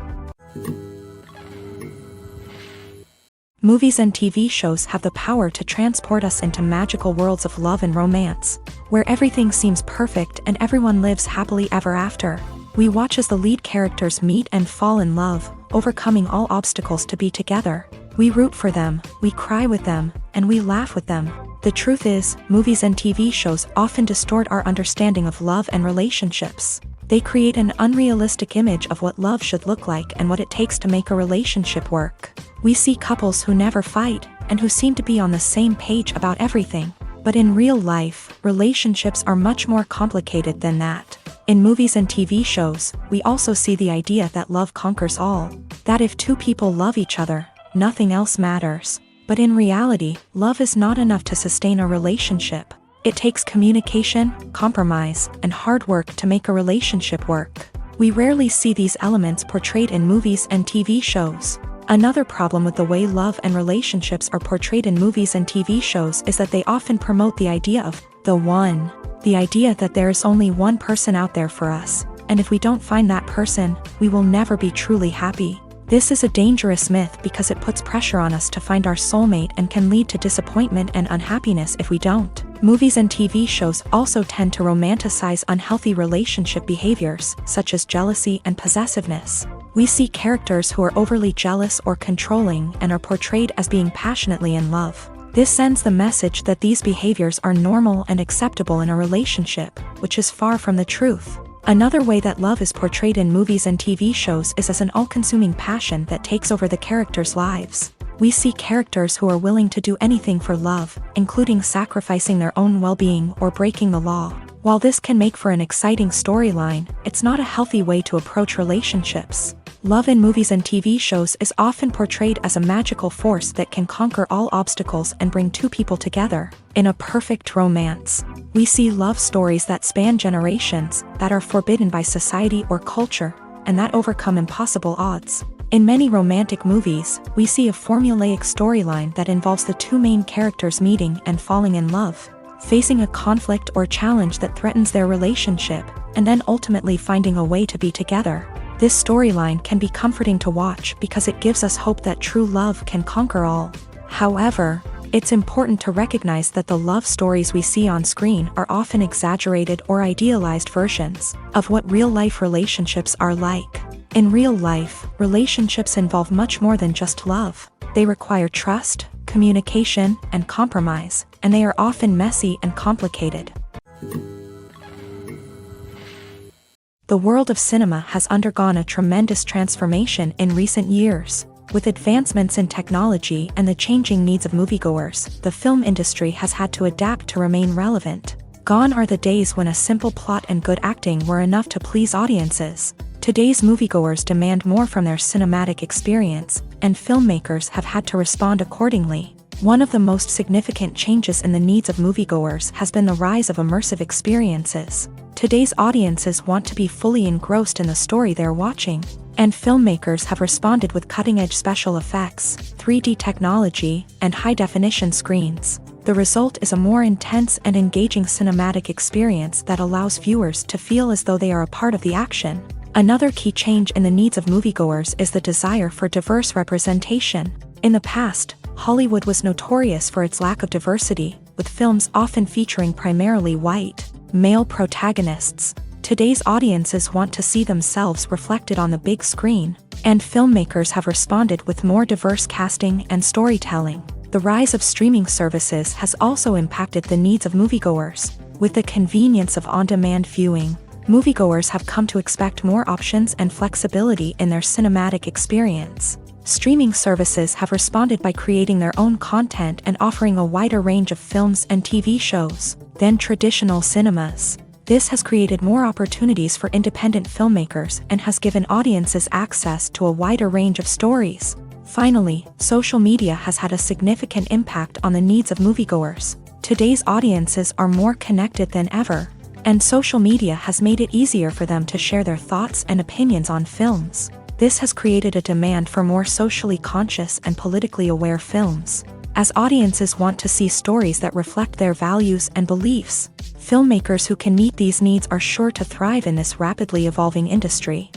Speaker 1: Movies and TV shows have the power to transport us into magical worlds of love and romance, where everything seems perfect and everyone lives happily ever after. We watch as the lead characters meet and fall in love, overcoming all obstacles to be together. We root for them, we cry with them, and we laugh with them. The truth is, movies and TV shows often distort our understanding of love and relationships. They create an unrealistic image of what love should look like and what it takes to make a relationship work. We see couples who never fight, and who seem to be on the same page about everything. But in real life, relationships are much more complicated than that. In movies and TV shows, we also see the idea that love conquers all. That if two people love each other, nothing else matters. But in reality, love is not enough to sustain a relationship. It takes communication, compromise, and hard work to make a relationship work. We rarely see these elements portrayed in movies and TV shows. Another problem with the way love and relationships are portrayed in movies and TV shows is that they often promote the idea of the one. The idea that there is only one person out there for us, and if we don't find that person, we will never be truly happy. This is a dangerous myth because it puts pressure on us to find our soulmate and can lead to disappointment and unhappiness if we don't. Movies and TV shows also tend to romanticize unhealthy relationship behaviors, such as jealousy and possessiveness. We see characters who are overly jealous or controlling and are portrayed as being passionately in love. This sends the message that these behaviors are normal and acceptable in a relationship, which is far from the truth. Another way that love is portrayed in movies and TV shows is as an all-consuming passion that takes over the characters' lives. We see characters who are willing to do anything for love, including sacrificing their own well-being or breaking the law. While this can make for an exciting storyline, it's not a healthy way to approach relationships. Love in movies and TV shows is often portrayed as a magical force that can conquer all obstacles and bring two people together in a perfect romance. We see love stories that span generations, that are forbidden by society or culture, and that overcome impossible odds. In many romantic movies, we see a formulaic storyline that involves the two main characters meeting and falling in love, facing a conflict or challenge that threatens their relationship, and then ultimately finding a way to be together. This storyline can be comforting to watch because it gives us hope that true love can conquer all. However, it's important to recognize that the love stories we see on screen are often exaggerated or idealized versions of what real-life relationships are like. In real life, relationships involve much more than just love. They require trust, communication, and compromise, and they are often messy and complicated. The world of cinema has undergone a tremendous transformation in recent years. With advancements in technology and the changing needs of moviegoers, the film industry has had to adapt to remain relevant. Gone are the days when a simple plot and good acting were enough to please audiences. Today's moviegoers demand more from their cinematic experience, and filmmakers have had to respond accordingly. One of the most significant changes in the needs of moviegoers has been the rise of immersive experiences. Today's audiences want to be fully engrossed in the story they're watching, and filmmakers have responded with cutting-edge special effects, 3D technology, and high-definition screens. The result is a more intense and engaging cinematic experience that allows viewers to feel as though they are a part of the action. Another key change in the needs of moviegoers is the desire for diverse representation. In the past, Hollywood was notorious for its lack of diversity, with films often featuring primarily white, male protagonists. Today's audiences want to see themselves reflected on the big screen, and filmmakers have responded with more diverse casting and storytelling. The rise of streaming services has also impacted the needs of moviegoers. With the convenience of on-demand viewing, moviegoers have come to expect more options and flexibility in their cinematic experience. Streaming services have responded by creating their own content and offering a wider range of films and TV shows than traditional cinemas. This has created more opportunities for independent filmmakers and has given audiences access to a wider range of stories. Finally, social media has had a significant impact on the needs of moviegoers. Today's audiences are more connected than ever, and social media has made it easier for them to share their thoughts and opinions on films. This has created a demand for more socially conscious and politically aware films. As audiences want to see stories that reflect their values and beliefs, filmmakers who can meet these needs are sure to thrive in this rapidly evolving industry.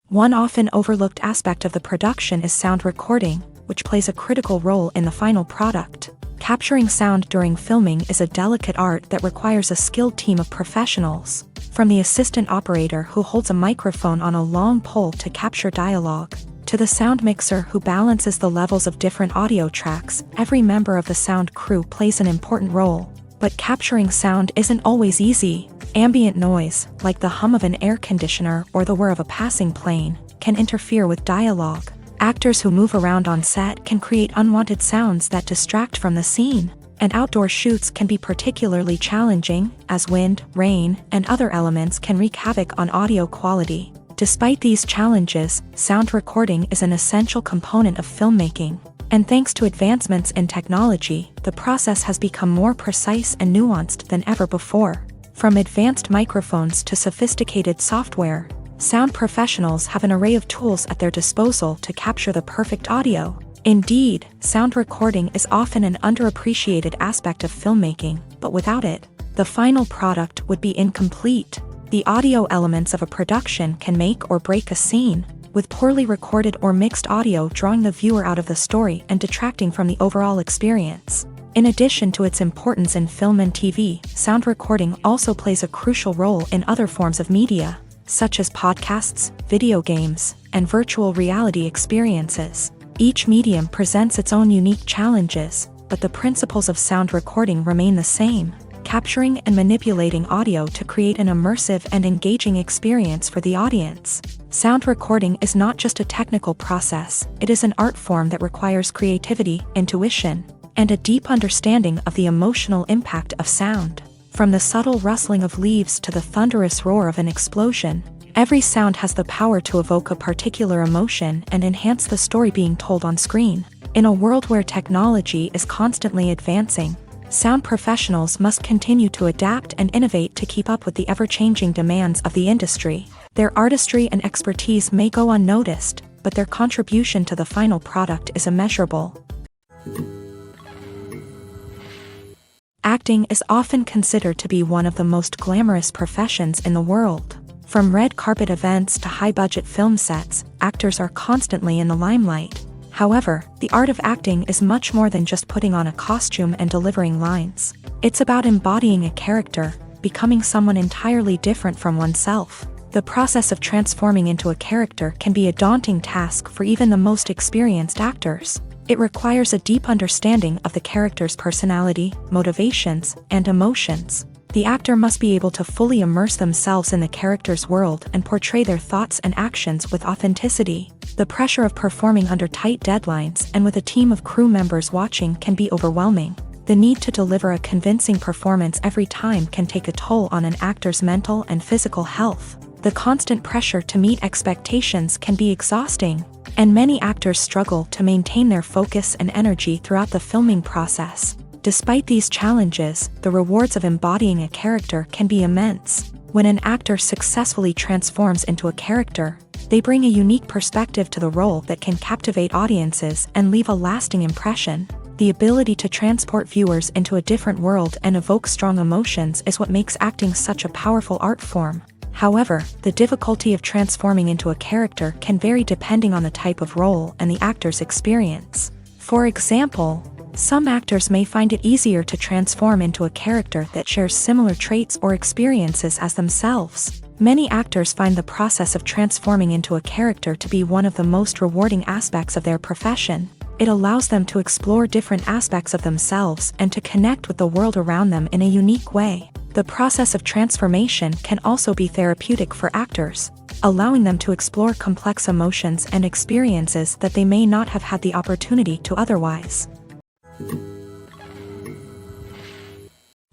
Speaker 1: One often overlooked aspect of the production is sound recording, which plays a critical role in the final product. Capturing sound during filming is a delicate art that requires a skilled team of professionals, from the assistant operator who holds a microphone on a long pole to capture dialogue, to the sound mixer who balances the levels of different audio tracks. Every member of the sound crew plays an important role. But capturing sound isn't always easy. Ambient noise, like the hum of an air conditioner or the whir of a passing plane, can interfere with dialogue. Actors who move around on set can create unwanted sounds that distract from the scene. And outdoor shoots can be particularly challenging, as wind, rain, and other elements can wreak havoc on audio quality. Despite these challenges, sound recording is an essential component of filmmaking. And thanks to advancements in technology, the process has become more precise and nuanced than ever before. From advanced microphones to sophisticated software, sound professionals have an array of tools at their disposal to capture the perfect audio. Indeed, sound recording is often an underappreciated aspect of filmmaking, but without it, the final product would be incomplete. The audio elements of a production can make or break a scene, with poorly recorded or mixed audio drawing the viewer out of the story and detracting from the overall experience. In addition to its importance in film and TV, sound recording also plays a crucial role in other forms of media, such as podcasts, video games, and virtual reality experiences. Each medium presents its own unique challenges, but the principles of sound recording remain the same: capturing and manipulating audio to create an immersive and engaging experience for the audience. Sound recording is not just a technical process, it is an art form that requires creativity, intuition, and a deep understanding of the emotional impact of sound. From the subtle rustling of leaves to the thunderous roar of an explosion, every sound has the power to evoke a particular emotion and enhance the story being told on screen. In a world where technology is constantly advancing, sound professionals must continue to adapt and innovate to keep up with the ever-changing demands of the industry. Their artistry and expertise may go unnoticed, but their contribution to the final product is immeasurable. Acting is often considered to be one of the most glamorous professions in the world. From red carpet events to high-budget film sets, actors are constantly in the limelight. However, the art of acting is much more than just putting on a costume and delivering lines. It's about embodying a character, becoming someone entirely different from oneself. The process of transforming into a character can be a daunting task for even the most experienced actors. It requires a deep understanding of the character's personality, motivations, and emotions. The actor must be able to fully immerse themselves in the character's world and portray their thoughts and actions with authenticity. The pressure of performing under tight deadlines and with a team of crew members watching can be overwhelming. The need to deliver a convincing performance every time can take a toll on an actor's mental and physical health. The constant pressure to meet expectations can be exhausting, and many actors struggle to maintain their focus and energy throughout the filming process. Despite these challenges, the rewards of embodying a character can be immense. When an actor successfully transforms into a character, they bring a unique perspective to the role that can captivate audiences and leave a lasting impression. The ability to transport viewers into a different world and evoke strong emotions is what makes acting such a powerful art form. However, the difficulty of transforming into a character can vary depending on the type of role and the actor's experience. For example, some actors may find it easier to transform into a character that shares similar traits or experiences as themselves. Many actors find the process of transforming into a character to be one of the most rewarding aspects of their profession. It allows them to explore different aspects of themselves and to connect with the world around them in a unique way. The process of transformation can also be therapeutic for actors, allowing them to explore complex emotions and experiences that they may not have had the opportunity to otherwise.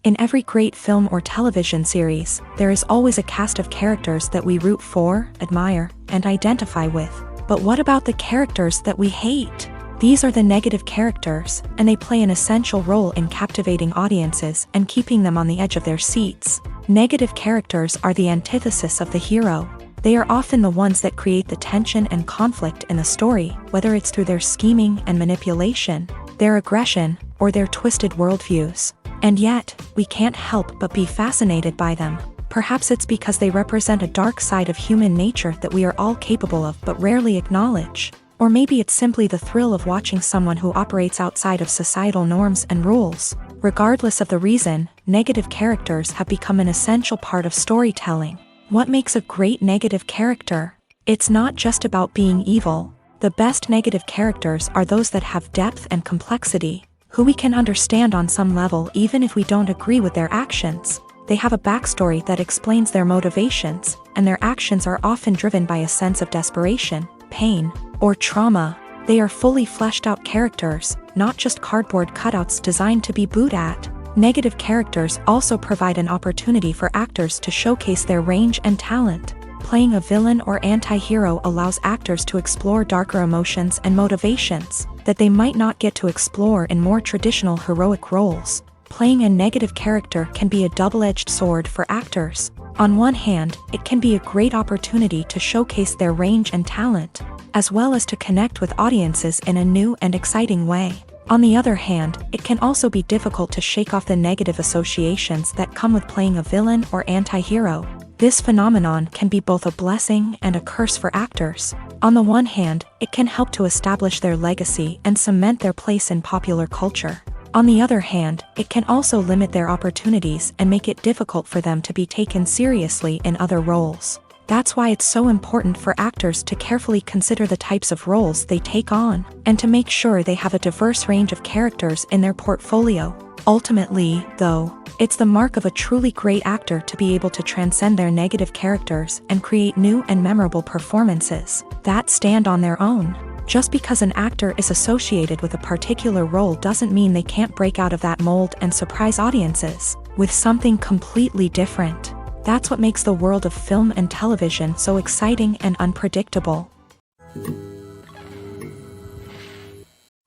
Speaker 1: In every great film or television series, there is always a cast of characters that we root for, admire, and identify with. But what about the characters that we hate? These are the negative characters, and they play an essential role in captivating audiences and keeping them on the edge of their seats. Negative characters are the antithesis of the hero. They are often the ones that create the tension and conflict in the story, whether it's through their scheming and manipulation, their aggression, or their twisted worldviews. And yet, we can't help but be fascinated by them. Perhaps it's because they represent a dark side of human nature that we are all capable of but rarely acknowledge. Or maybe it's simply the thrill of watching someone who operates outside of societal norms and rules. Regardless of the reason, negative characters have become an essential part of storytelling. What makes a great negative character? It's not just about being evil. The best negative characters are those that have depth and complexity, who we can understand on some level even if we don't agree with their actions. They have a backstory that explains their motivations, and their actions are often driven by a sense of desperation, pain, or trauma. They are fully fleshed out characters, not just cardboard cutouts designed to be booed at. Negative characters also provide an opportunity for actors to showcase their range and talent. Playing a villain or anti-hero allows actors to explore darker emotions and motivations that they might not get to explore in more traditional heroic roles. Playing a negative character can be a double-edged sword for actors. On one hand, it can be a great opportunity to showcase their range and talent, as well as to connect with audiences in a new and exciting way. On the other hand, it can also be difficult to shake off the negative associations that come with playing a villain or anti-hero. This phenomenon can be both a blessing and a curse for actors. On the one hand, it can help to establish their legacy and cement their place in popular culture. On the other hand, it can also limit their opportunities and make it difficult for them to be taken seriously in other roles. That's why it's so important for actors to carefully consider the types of roles they take on, and to make sure they have a diverse range of characters in their portfolio. Ultimately, though, it's the mark of a truly great actor to be able to transcend their negative characters and create new and memorable performances that stand on their own. Just because an actor is associated with a particular role doesn't mean they can't break out of that mold and surprise audiences with something completely different. That's what makes the world of film and television so exciting and unpredictable.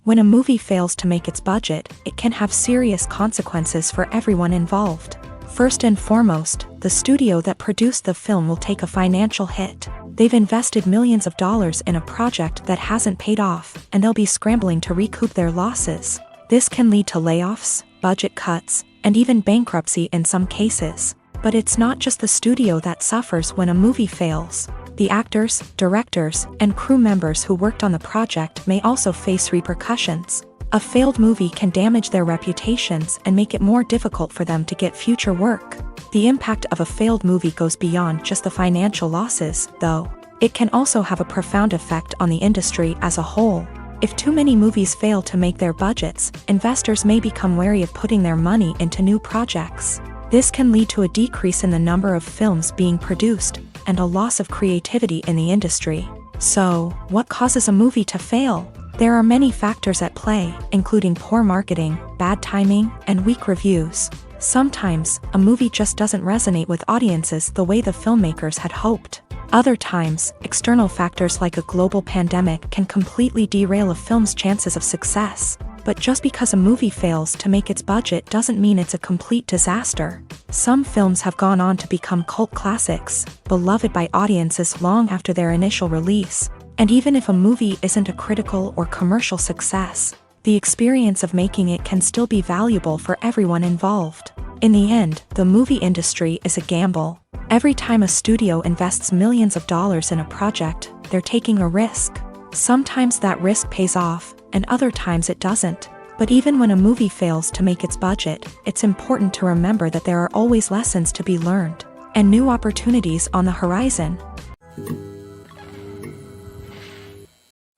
Speaker 1: When a movie fails to make its budget, it can have serious consequences for everyone involved. First and foremost, the studio that produced the film will take a financial hit. They've invested millions of dollars in a project that hasn't paid off, and they'll be scrambling to recoup their losses. This can lead to layoffs, budget cuts, and even bankruptcy in some cases. But it's not just the studio that suffers when a movie fails. The actors, directors, and crew members who worked on the project may also face repercussions. A failed movie can damage their reputations and make it more difficult for them to get future work. The impact of a failed movie goes beyond just the financial losses, though. It can also have a profound effect on the industry as a whole. If too many movies fail to make their budgets, investors may become wary of putting their money into new projects. This can lead to a decrease in the number of films being produced, and a loss of creativity in the industry. So, what causes a movie to fail? There are many factors at play, including poor marketing, bad timing, and weak reviews. Sometimes, a movie just doesn't resonate with audiences the way the filmmakers had hoped. Other times, external factors like a global pandemic can completely derail a film's chances of success. But just because a movie fails to make its budget doesn't mean it's a complete disaster. Some films have gone on to become cult classics, beloved by audiences long after their initial release. And even if a movie isn't a critical or commercial success, the experience of making it can still be valuable for everyone involved. In the end, the movie industry is a gamble. Every time a studio invests millions of dollars in a project, they're taking a risk. Sometimes that risk pays off, and other times it doesn't. But even when a movie fails to make its budget, it's important to remember that there are always lessons to be learned, and new opportunities on the horizon.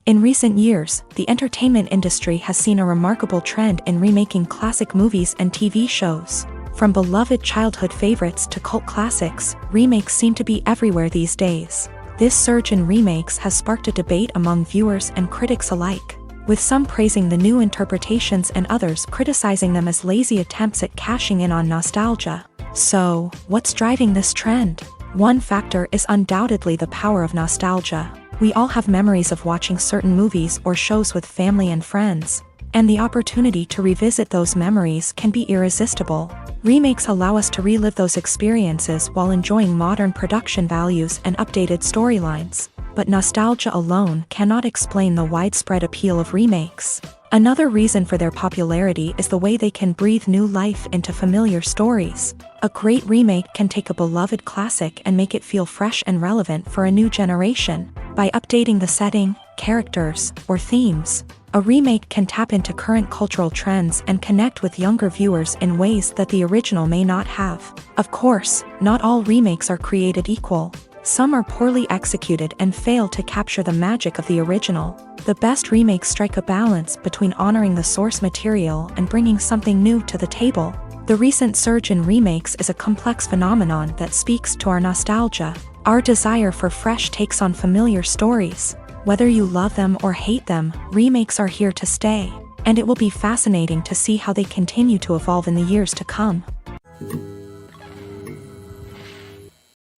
Speaker 1: In recent years, the entertainment industry has seen a remarkable trend in remaking classic movies and TV shows. From beloved childhood favorites to cult classics, remakes seem to be everywhere these days. This surge in remakes has sparked a debate among viewers and critics alike, with some praising the new interpretations and others criticizing them as lazy attempts at cashing in on nostalgia. So, what's driving this trend? One factor is undoubtedly the power of nostalgia. We all have memories of watching certain movies or shows with family and friends. and the opportunity to revisit those memories can be irresistible. Remakes allow us to relive those experiences while enjoying modern production values and updated storylines. But nostalgia alone cannot explain the widespread appeal of remakes. Another reason for their popularity is the way they can breathe new life into familiar stories. A great remake can take a beloved classic and make it feel fresh and relevant for a new generation. By updating the setting, characters, or themes, a remake can tap into current cultural trends and connect with younger viewers in ways that the original may not have. Of course, not all remakes are created equal. Some are poorly executed and fail to capture the magic of the original. The best remakes strike a balance between honoring the source material and bringing something new to the table. The recent surge in remakes is a complex phenomenon that speaks to our nostalgia, our desire for fresh takes on familiar stories. Whether you love them or hate them, remakes are here to stay, and it will be fascinating to see how they continue to evolve in the years to come.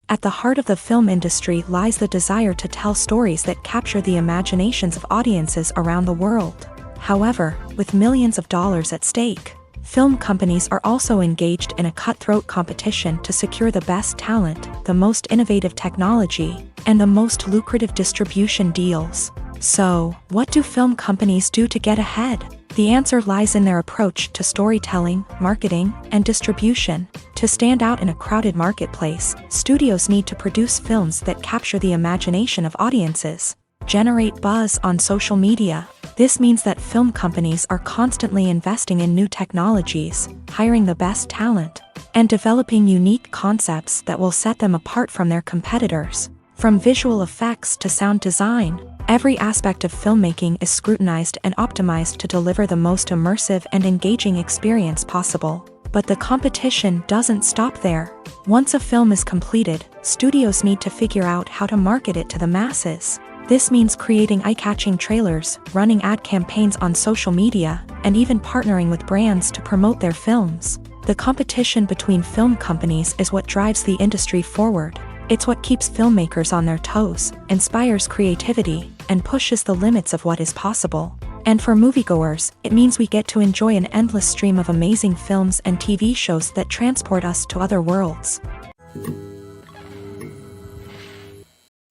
Speaker 1: At the heart of the film industry lies the desire to tell stories that capture the imaginations of audiences around the world. However, with millions of dollars at stake, film companies are also engaged in a cutthroat competition to secure the best talent, the most innovative technology, and the most lucrative distribution deals. So, what do film companies do to get ahead? The answer lies in their approach to storytelling, marketing, and distribution. To stand out in a crowded marketplace, studios need to produce films that capture the imagination of audiences, generate buzz on social media. This means that film companies are constantly investing in new technologies, hiring the best talent, and developing unique concepts that will set them apart from their competitors. From visual effects to sound design, every aspect of filmmaking is scrutinized and optimized to deliver the most immersive and engaging experience possible. But the competition doesn't stop there. Once a film is completed, studios need to figure out how to market it to the masses. This means creating eye-catching trailers, running ad campaigns on social media, and even partnering with brands to promote their films. The competition between film companies is what drives the industry forward. It's what keeps filmmakers on their toes, inspires creativity, and pushes the limits of what is possible. And for moviegoers, it means we get to enjoy an endless stream of amazing films and TV shows that transport us to other worlds.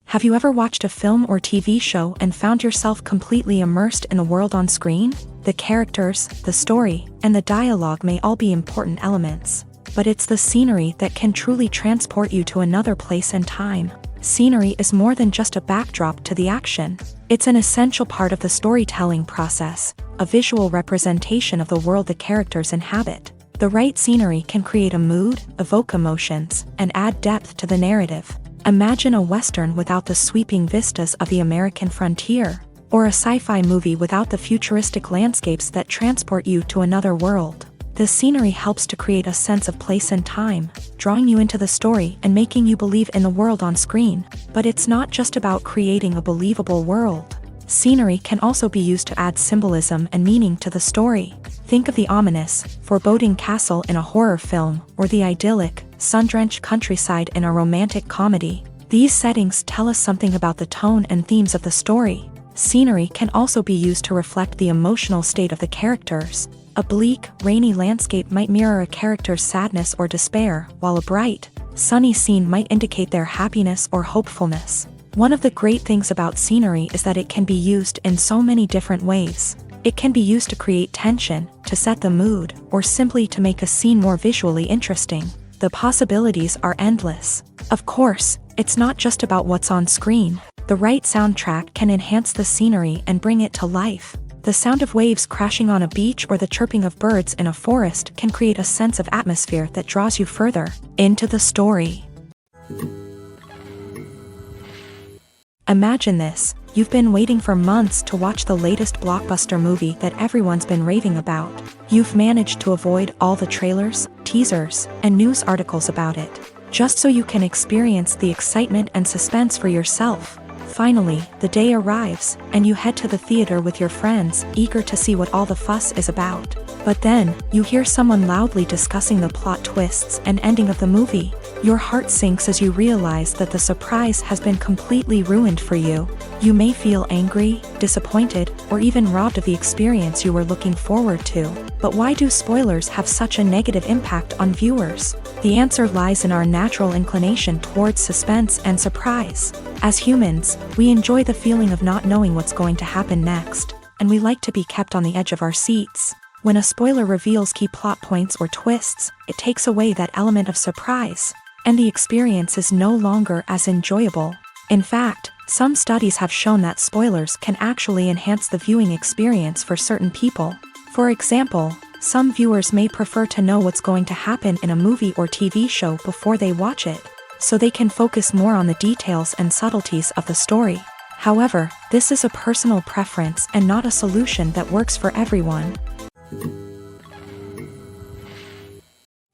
Speaker 1: Have you ever watched a film or TV show and found yourself completely immersed in the world on screen? The characters, the story, and the dialogue may all be important elements, but it's the scenery that can truly transport you to another place and time. Scenery is more than just a backdrop to the action. It's an essential part of the storytelling process, a visual representation of the world the characters inhabit. The right scenery can create a mood, evoke emotions, and add depth to the narrative. Imagine a Western without the sweeping vistas of the American frontier, or a sci-fi movie without the futuristic landscapes that transport you to another world. The scenery helps to create a sense of place and time, drawing you into the story and making you believe in the world on screen. But it's not just about creating a believable world. Scenery can also be used to add symbolism and meaning to the story. Think of the ominous, foreboding castle in a horror film, or the idyllic, sun-drenched countryside in a romantic comedy. These settings tell us something about the tone and themes of the story. Scenery can also be used to reflect the emotional state of the characters. A bleak, rainy landscape might mirror a character's sadness or despair, while a bright, sunny scene might indicate their happiness or hopefulness. One of the great things about scenery is that it can be used in so many different ways. It can be used to create tension, to set the mood, or simply to make a scene more visually interesting. The possibilities are endless. Of course, it's not just about what's on screen. The right soundtrack can enhance the scenery and bring it to life. The sound of waves crashing on a beach or the chirping of birds in a forest can create a sense of atmosphere that draws you further into the story. Imagine this: you've been waiting for months to watch the latest blockbuster movie that everyone's been raving about. You've managed to avoid all the trailers, teasers, and news articles about it, just so you can experience the excitement and suspense for yourself. Finally, the day arrives, and you head to the theater with your friends, eager to see what all the fuss is about. But then, you hear someone loudly discussing the plot twists and ending of the movie. Your heart sinks as you realize that the surprise has been completely ruined for you. You may feel angry, disappointed, or even robbed of the experience you were looking forward to. But why do spoilers have such a negative impact on viewers? The answer lies in our natural inclination towards suspense and surprise. As humans, we enjoy the feeling of not knowing what's going to happen next, and we like to be kept on the edge of our seats. When a spoiler reveals key plot points or twists, it takes away that element of surprise, and the experience is no longer as enjoyable. In fact, some studies have shown that spoilers can actually enhance the viewing experience for certain people. For example, some viewers may prefer to know what's going to happen in a movie or TV show before they watch it, so they can focus more on the details and subtleties of the story. However, this is a personal preference and not a solution that works for everyone.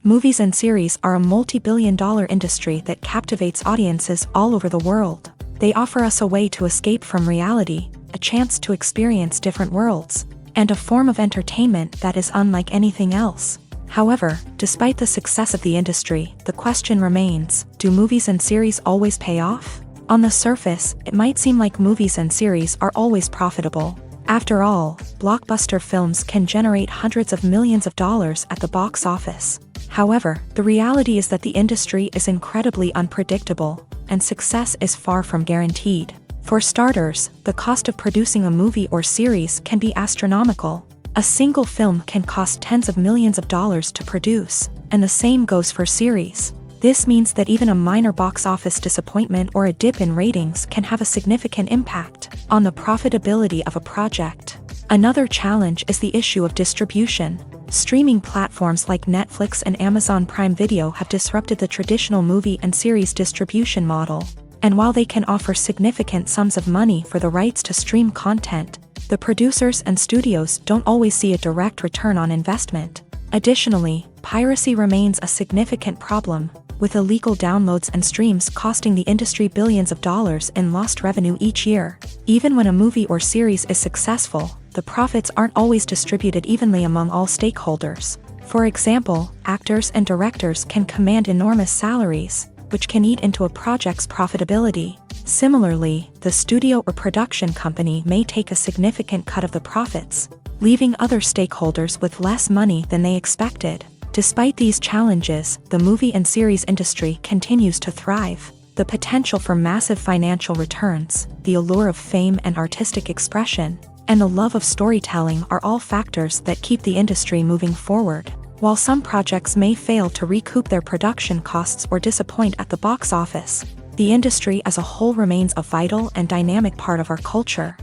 Speaker 1: Movies and series are a multi-billion-dollar industry that captivates audiences all over the world. They offer us a way to escape from reality, a chance to experience different worlds, and a form of entertainment that is unlike anything else. However, despite the success of the industry, the question remains, do movies and series always pay off? On the surface, it might seem like movies and series are always profitable. After all, blockbuster films can generate hundreds of millions of dollars at the box office. However, the reality is that the industry is incredibly unpredictable, and success is far from guaranteed. For starters, the cost of producing a movie or series can be astronomical. A single film can cost tens of millions of dollars to produce, and the same goes for series. This means that even a minor box office disappointment or a dip in ratings can have a significant impact on the profitability of a project. Another challenge is the issue of distribution. Streaming platforms like Netflix and Amazon Prime Video have disrupted the traditional movie and series distribution model. And while they can offer significant sums of money for the rights to stream content, the producers and studios don't always see a direct return on investment. Additionally, piracy remains a significant problem, with illegal downloads and streams costing the industry billions of dollars in lost revenue each year. Even when a movie or series is successful, the profits aren't always distributed evenly among all stakeholders. For example, actors and directors can command enormous salaries, which can eat into a project's profitability. Similarly, the studio or production company may take a significant cut of the profits, leaving other stakeholders with less money than they expected. Despite these challenges, the movie and series industry continues to thrive. The potential for massive financial returns, the allure of fame and artistic expression, and the love of storytelling are all factors that keep the industry moving forward. While some projects may fail to recoup their production costs or disappoint at the box office, the industry as a whole remains a vital and dynamic part of our culture.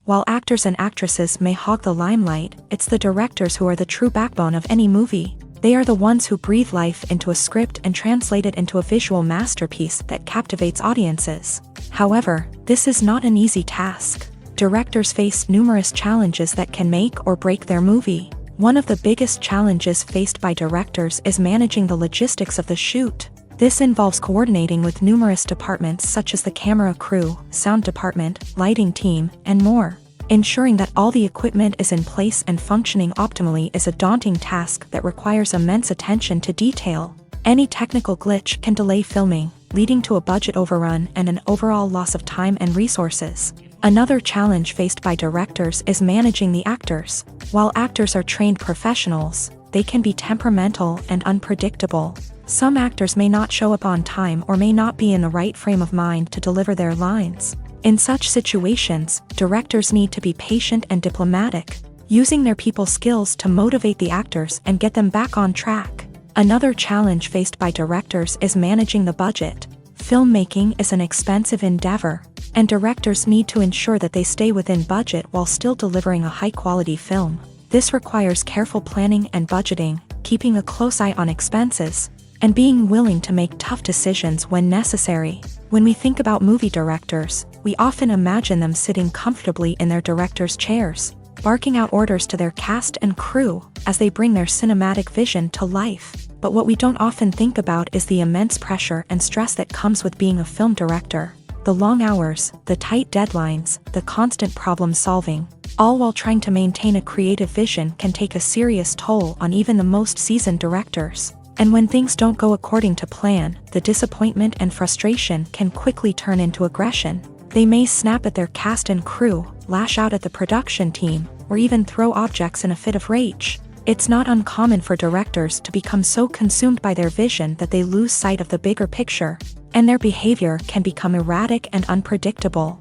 Speaker 1: While actors and actresses may hog the limelight, it's the directors who are the true backbone of any movie. They are the ones who breathe life into a script and translate it into a visual masterpiece that captivates audiences. However, this is not an easy task. Directors face numerous challenges that can make or break their movie. One of the biggest challenges faced by directors is managing the logistics of the shoot. This involves coordinating with numerous departments such as the camera crew, sound department, lighting team, and more. Ensuring that all the equipment is in place and functioning optimally is a daunting task that requires immense attention to detail. Any technical glitch can delay filming, leading to a budget overrun and an overall loss of time and resources. Another challenge faced by directors is managing the actors. While actors are trained professionals, they can be temperamental and unpredictable. Some actors may not show up on time or may not be in the right frame of mind to deliver their lines. In such situations, directors need to be patient and diplomatic, using their people skills to motivate the actors and get them back on track. Another challenge faced by directors is managing the budget. Filmmaking is an expensive endeavor, and directors need to ensure that they stay within budget while still delivering a high-quality film. This requires careful planning and budgeting, keeping a close eye on expenses, and being willing to make tough decisions when necessary. When we think about movie directors, we often imagine them sitting comfortably in their director's chairs, barking out orders to their cast and crew as they bring their cinematic vision to life. But what we don't often think about is the immense pressure and stress that comes with being a film director. The long hours, the tight deadlines, the constant problem solving. all while trying to maintain a creative vision can take a serious toll on even the most seasoned directors. And when things don't go according to plan, the disappointment and frustration can quickly turn into aggression. They may snap at their cast and crew, lash out at the production team, or even throw objects in a fit of rage. It's not uncommon for directors to become so consumed by their vision that they lose sight of the bigger picture, and their behavior can become erratic and unpredictable.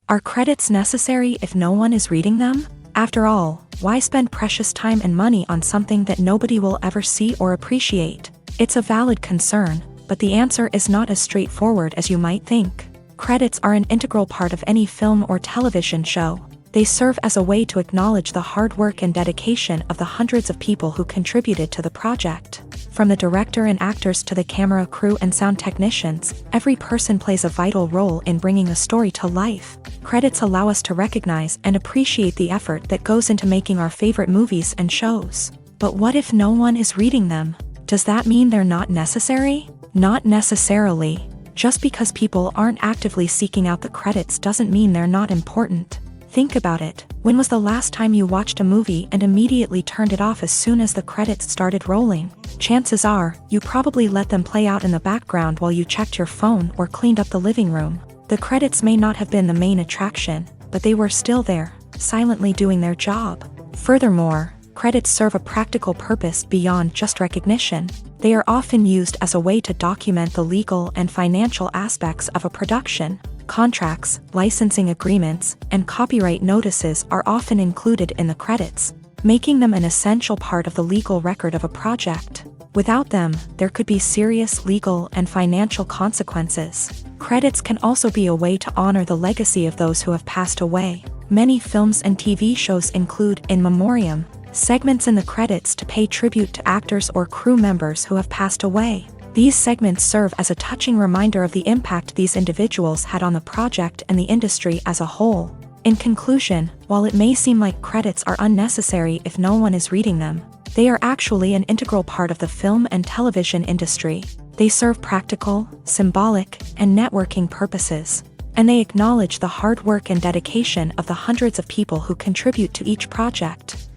Speaker 1: Are credits necessary if no one is reading them? After all, why spend precious time and money on something that nobody will ever see or appreciate? It's a valid concern, but the answer is not as straightforward as you might think. Credits are an integral part of any film or television show. They serve as a way to acknowledge the hard work and dedication of the hundreds of people who contributed to the project. From the director and actors to the camera crew and sound technicians, every person plays a vital role in bringing a story to life. Credits allow us to recognize and appreciate the effort that goes into making our favorite movies and shows. But what if no one is reading them? Does that mean they're not necessary? Not necessarily. Just because people aren't actively seeking out the credits doesn't mean they're not important. Think about it. When was the last time you watched a movie and immediately turned it off as soon as the credits started rolling? Chances are, you probably let them play out in the background while you checked your phone or cleaned up the living room. The credits may not have been the main attraction, but they were still there, silently doing their job. Furthermore, credits serve a practical purpose beyond just recognition. They are often used as a way to document the legal and financial aspects of a production. Contracts, licensing agreements, and copyright notices are often included in the credits, making them an essential part of the legal record of a project. Without them, there could be serious legal and financial consequences. Credits can also be a way to honor the legacy of those who have passed away. Many films and TV shows include in memoriam segments in the credits to pay tribute to actors or crew members who have passed away. These segments serve as a touching reminder of the impact these individuals had on the project and the industry as a whole. In conclusion, while it may seem like credits are unnecessary if no one is reading them, they are actually an integral part of the film and television industry. They serve practical, symbolic, and networking purposes, and they acknowledge the hard work and dedication of the hundreds of people who contribute to each project.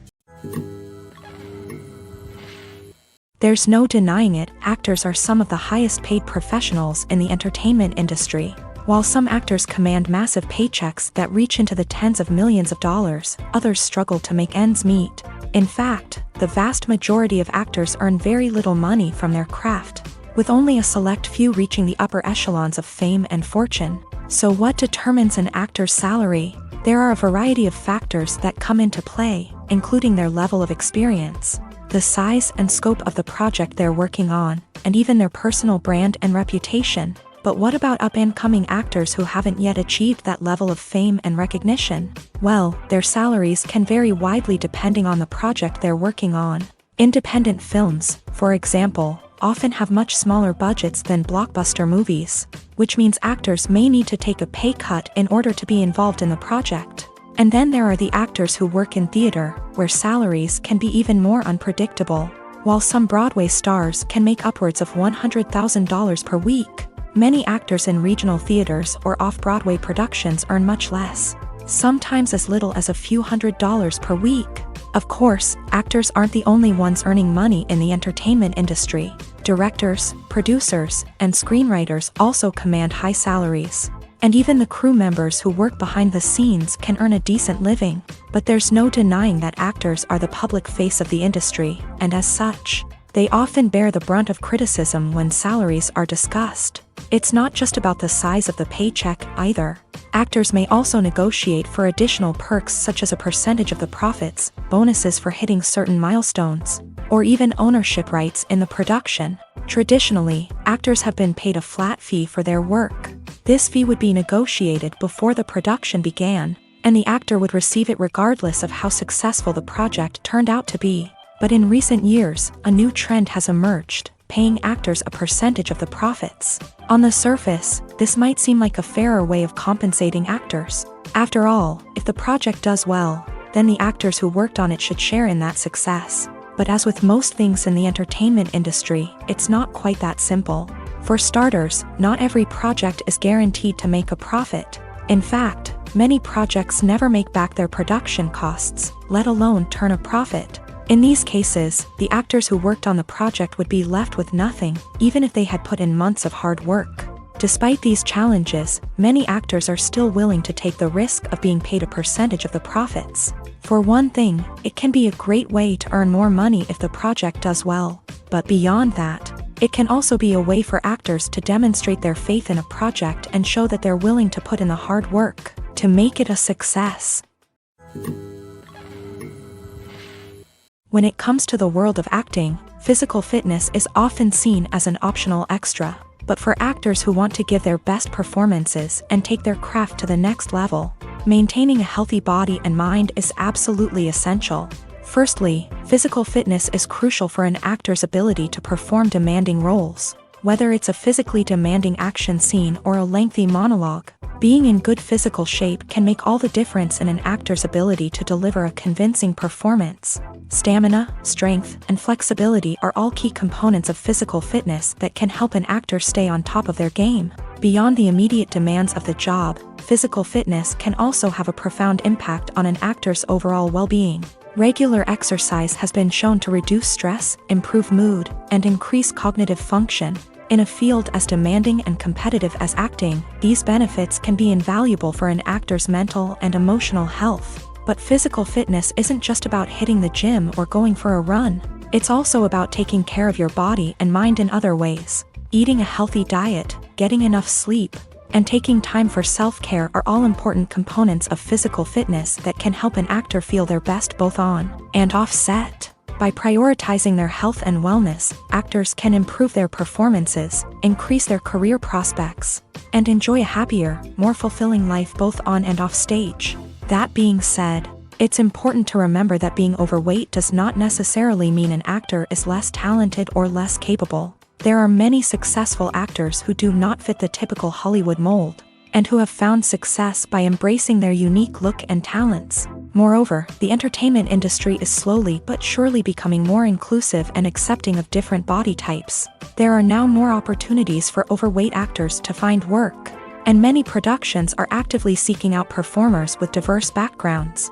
Speaker 1: There's no denying it, actors are some of the highest paid professionals in the entertainment industry. While some actors command massive paychecks that reach into the tens of millions of dollars, others struggle to make ends meet. In fact, the vast majority of actors earn very little money from their craft, with only a select few reaching the upper echelons of fame and fortune. So what determines an actor's salary? There are a variety of factors that come into play, including their level of experience, the size and scope of the project they're working on, and even their personal brand and reputation. But what about up-and-coming actors who haven't yet achieved that level of fame and recognition? Well, their salaries can vary widely depending on the project they're working on. Independent films, for example, often have much smaller budgets than blockbuster movies, which means actors may need to take a pay cut in order to be involved in the project. And then there are the actors who work in theater, where salaries can be even more unpredictable. While some Broadway stars can make upwards of $100,000 per week, many actors in regional theaters or off-Broadway productions earn much less, sometimes as little as a few $100s per week. Of course, actors aren't the only ones earning money in the entertainment industry. Directors, producers, and screenwriters also command high salaries. And even the crew members who work behind the scenes can earn a decent living. But there's no denying that actors are the public face of the industry, and as such, they often bear the brunt of criticism when salaries are discussed. It's not just about the size of the paycheck either. Actors may also negotiate for additional perks such as a percentage of the profits, bonuses for hitting certain milestones, or even ownership rights in the production. Traditionally, actors have been paid a flat fee for their work. This fee would be negotiated before the production began, and the actor would receive it regardless of how successful the project turned out to be. But in recent years, a new trend has emerged, paying actors a percentage of the profits. On the surface, this might seem like a fairer way of compensating actors. After all, if the project does well, then the actors who worked on it should share in that success. But as with most things in the entertainment industry, it's not quite that simple. For starters, not every project is guaranteed to make a profit. In fact, many projects never make back their production costs, let alone turn a profit. In these cases, the actors who worked on the project would be left with nothing, even if they had put in months of hard work. Despite these challenges, many actors are still willing to take the risk of being paid a percentage of the profits. For one thing, it can be a great way to earn more money if the project does well. But beyond that, it can also be a way for actors to demonstrate their faith in a project and show that they're willing to put in the hard work to make it a success. When it comes to the world of acting, physical fitness is often seen as an optional extra. But for actors who want to give their best performances and take their craft to the next level, maintaining a healthy body and mind is absolutely essential. Firstly, physical fitness is crucial for an actor's ability to perform demanding roles. Whether it's a physically demanding action scene or a lengthy monologue, being in good physical shape can make all the difference in an actor's ability to deliver a convincing performance. Stamina, strength, and flexibility are all key components of physical fitness that can help an actor stay on top of their game. Beyond the immediate demands of the job, physical fitness can also have a profound impact on an actor's overall well-being. Regular exercise has been shown to reduce stress, improve mood, and increase cognitive function. In a field as demanding and competitive as acting, these benefits can be invaluable for an actor's mental and emotional health. But physical fitness isn't just about hitting the gym or going for a run. It's also about taking care of your body and mind in other ways. Eating a healthy diet, getting enough sleep, and taking time for self-care are all important components of physical fitness that can help an actor feel their best both on and off set. By prioritizing their health and wellness, actors can improve their performances, increase their career prospects, and enjoy a happier, more fulfilling life both on and off stage. That being said, it's important to remember that being overweight does not necessarily mean an actor is less talented or less capable. There are many successful actors who do not fit the typical Hollywood mold, and who have found success by embracing their unique look and talents. Moreover, the entertainment industry is slowly but surely becoming more inclusive and accepting of different body types. There are now more opportunities for overweight actors to find work, and many productions are actively seeking out performers with diverse backgrounds.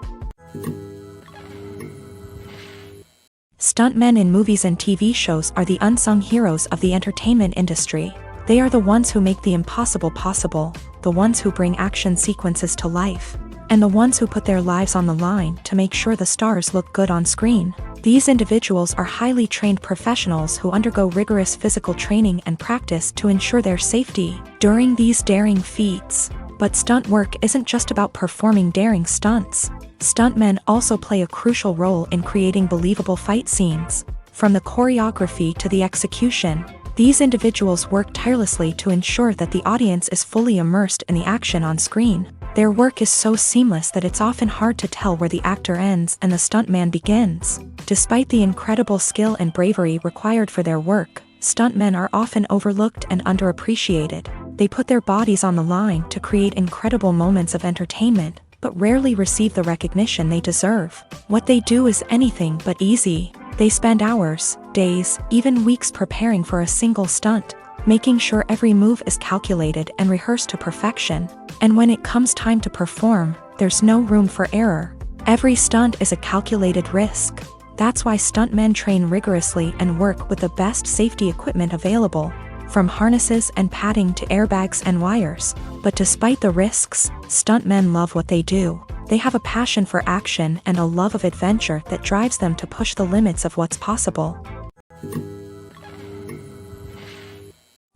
Speaker 1: Stuntmen in movies and TV shows are the unsung heroes of the entertainment industry. They are the ones who make the impossible possible, the ones who bring action sequences to life, and the ones who put their lives on the line to make sure the stars look good on screen. These individuals are highly trained professionals who undergo rigorous physical training and practice to ensure their safety during these daring feats. But stunt work isn't just about performing daring stunts. Stuntmen also play a crucial role in creating believable fight scenes. From the choreography to the execution, these individuals work tirelessly to ensure that the audience is fully immersed in the action on screen. Their work is so seamless that it's often hard to tell where the actor ends and the stuntman begins. Despite the incredible skill and bravery required for their work, stuntmen are often overlooked and underappreciated. They put their bodies on the line to create incredible moments of entertainment, but rarely receive the recognition they deserve. What they do is anything but easy. They spend hours, days, even weeks preparing for a single stunt, making sure every move is calculated and rehearsed to perfection. And when it comes time to perform, there's no room for error. Every stunt is a calculated risk. That's why stuntmen train rigorously and work with the best safety equipment available, from harnesses and padding to airbags and wires. But despite the risks, stuntmen love what they do. They have a passion for action and a love of adventure that drives them to push the limits of what's possible.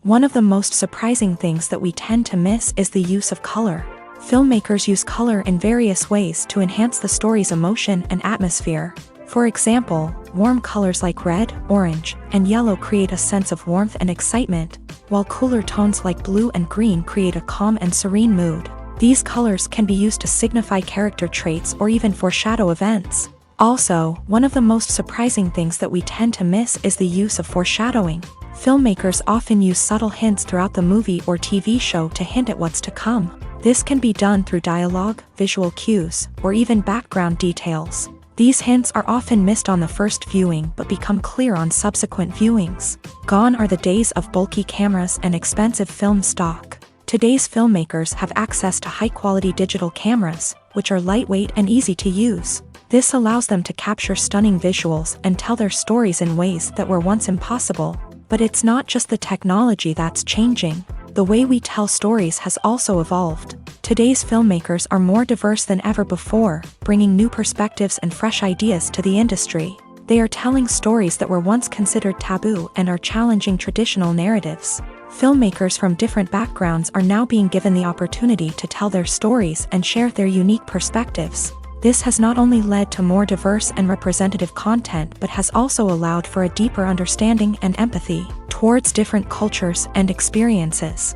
Speaker 1: One of the most surprising things that we tend to miss is the use of color. Filmmakers use color in various ways to enhance the story's emotion and atmosphere. For example, warm colors like red, orange, and yellow create a sense of warmth and excitement, while cooler tones like blue and green create a calm and serene mood. These colors can be used to signify character traits or even foreshadow events. Also, one of the most surprising things that we tend to miss is the use of foreshadowing. Filmmakers often use subtle hints throughout the movie or TV show to hint at what's to come. This can be done through dialogue, visual cues, or even background details. These hints are often missed on the first viewing but become clear on subsequent viewings. Gone are the days of bulky cameras and expensive film stock. Today's filmmakers have access to high-quality digital cameras, which are lightweight and easy to use. This allows them to capture stunning visuals and tell their stories in ways that were once impossible. But it's not just the technology that's changing. The way we tell stories has also evolved. Today's filmmakers are more diverse than ever before, bringing new perspectives and fresh ideas to the industry. They are telling stories that were once considered taboo and are challenging traditional narratives. Filmmakers from different backgrounds are now being given the opportunity to tell their stories and share their unique perspectives. This has not only led to more diverse and representative content but has also allowed for a deeper understanding and empathy towards different cultures and experiences.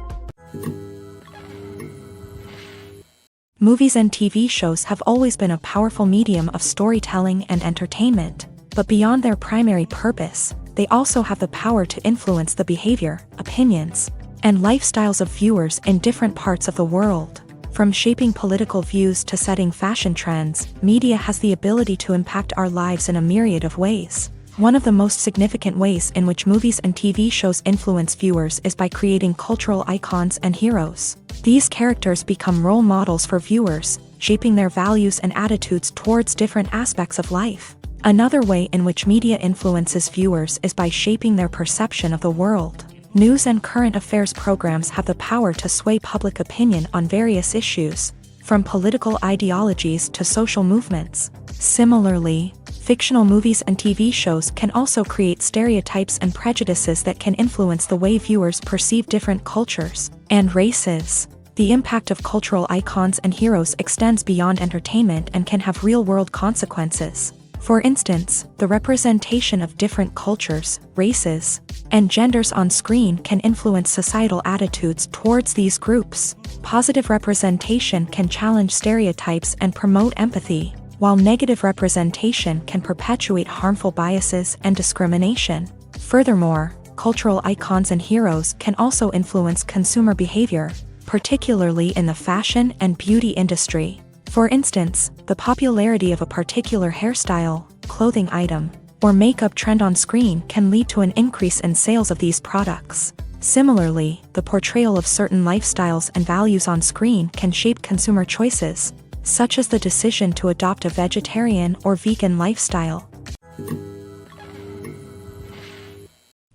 Speaker 1: Movies and TV shows have always been a powerful medium of storytelling and entertainment, but beyond their primary purpose, they also have the power to influence the behavior, opinions, and lifestyles of viewers in different parts of the world. From shaping political views to setting fashion trends, media has the ability to impact our lives in a myriad of ways. One of the most significant ways in which movies and TV shows influence viewers is by creating cultural icons and heroes. These characters become role models for viewers, shaping their values and attitudes towards different aspects of life. Another way in which media influences viewers is by shaping their perception of the world. News and current affairs programs have the power to sway public opinion on various issues, from political ideologies to social movements. Similarly, fictional movies and TV shows can also create stereotypes and prejudices that can influence the way viewers perceive different cultures and races. The impact of cultural icons and heroes extends beyond entertainment and can have real-world consequences. For instance, the representation of different cultures, races, and genders on screen can influence societal attitudes towards these groups. Positive representation can challenge stereotypes and promote empathy, while negative representation can perpetuate harmful biases and discrimination. Furthermore, cultural icons and heroes can also influence consumer behavior, particularly in the fashion and beauty industry. For instance, the popularity of a particular hairstyle, clothing item, or makeup trend on screen can lead to an increase in sales of these products. Similarly, the portrayal of certain lifestyles and values on screen can shape consumer choices, such as the decision to adopt a vegetarian or vegan lifestyle.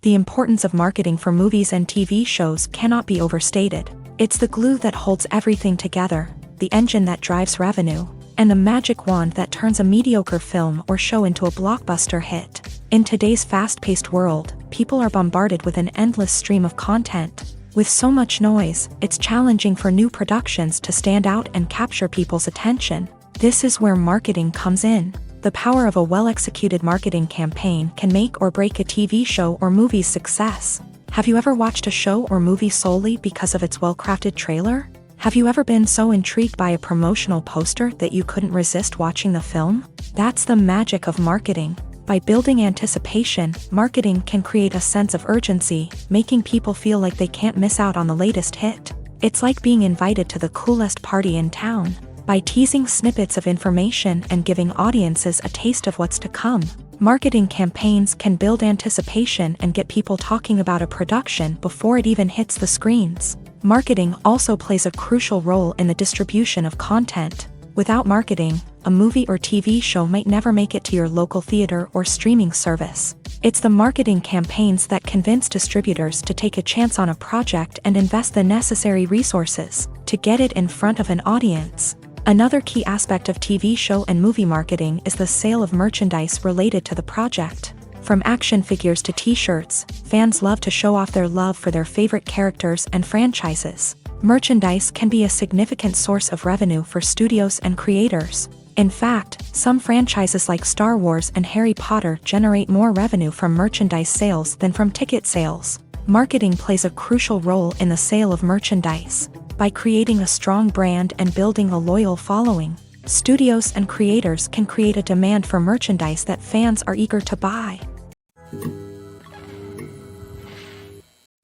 Speaker 1: The importance of marketing for movies and TV shows cannot be overstated. It's the glue that holds everything together, the engine that drives revenue, and the magic wand that turns a mediocre film or show into a blockbuster hit. In today's fast-paced world, people are bombarded with an endless stream of content. With so much noise, it's challenging for new productions to stand out and capture people's attention. This is where marketing comes in. The power of a well-executed marketing campaign can make or break a TV show or movie's success. Have you ever watched a show or movie solely because of its well-crafted trailer? Have you ever been so intrigued by a promotional poster that you couldn't resist watching the film? That's the magic of marketing. By building anticipation, marketing can create a sense of urgency, making people feel like they can't miss out on the latest hit. It's like being invited to the coolest party in town. By teasing snippets of information and giving audiences a taste of what's to come, marketing campaigns can build anticipation and get people talking about a production before it even hits the screens. Marketing also plays a crucial role in the distribution of content. Without marketing, a movie or TV show might never make it to your local theater or streaming service. It's the marketing campaigns that convince distributors to take a chance on a project and invest the necessary resources to get it in front of an audience. Another key aspect of TV show and movie marketing is the sale of merchandise related to the project. From action figures to t-shirts, fans love to show off their love for their favorite characters and franchises. Merchandise can be a significant source of revenue for studios and creators. In fact, some franchises like Star Wars and Harry Potter generate more revenue from merchandise sales than from ticket sales. Marketing plays a crucial role in the sale of merchandise. By creating a strong brand and building a loyal following, studios and creators can create a demand for merchandise that fans are eager to buy.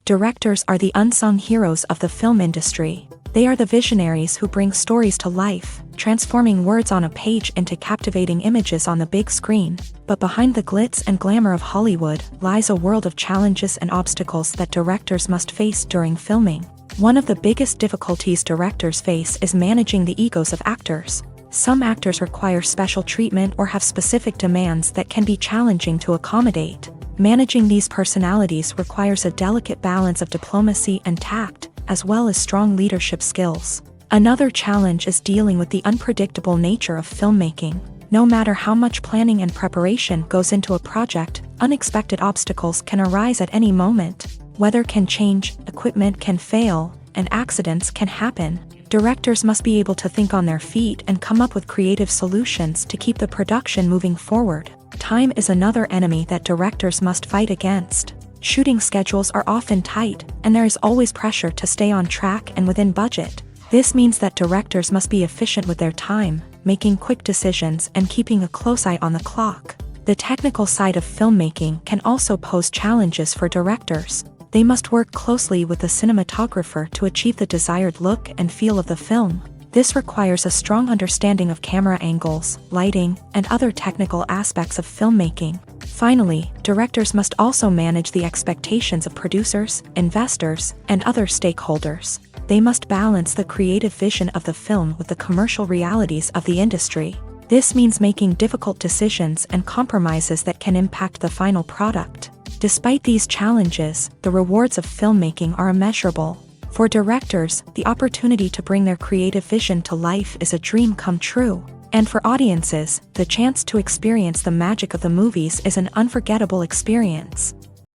Speaker 1: Directors are the unsung heroes of the film industry. They are the visionaries who bring stories to life, transforming words on a page into captivating images on the big screen. But behind the glitz and glamour of Hollywood lies a world of challenges and obstacles that directors must face during filming. One of the biggest difficulties directors face is managing the egos of actors. Some actors require special treatment or have specific demands that can be challenging to accommodate. Managing these personalities requires a delicate balance of diplomacy and tact, as well as strong leadership skills. Another challenge is dealing with the unpredictable nature of filmmaking. No matter how much planning and preparation goes into a project, unexpected obstacles can arise at any moment. Weather can change, equipment can fail, and accidents can happen. Directors must be able to think on their feet and come up with creative solutions to keep the production moving forward. Time is another enemy that directors must fight against. Shooting schedules are often tight, and there is always pressure to stay on track and within budget. This means that directors must be efficient with their time, making quick decisions and keeping a close eye on the clock. The technical side of filmmaking can also pose challenges for directors. They must work closely with the cinematographer to achieve the desired look and feel of the film. This requires a strong understanding of camera angles, lighting, and other technical aspects of filmmaking. Finally, directors must also manage the expectations of producers, investors, and other stakeholders. They must balance the creative vision of the film with the commercial realities of the industry. This means making difficult decisions and compromises that can impact the final product. Despite these challenges, the rewards of filmmaking are immeasurable. For directors, the opportunity to bring their creative vision to life is a dream come true. And for audiences, the chance to experience the magic of the movies is an unforgettable experience.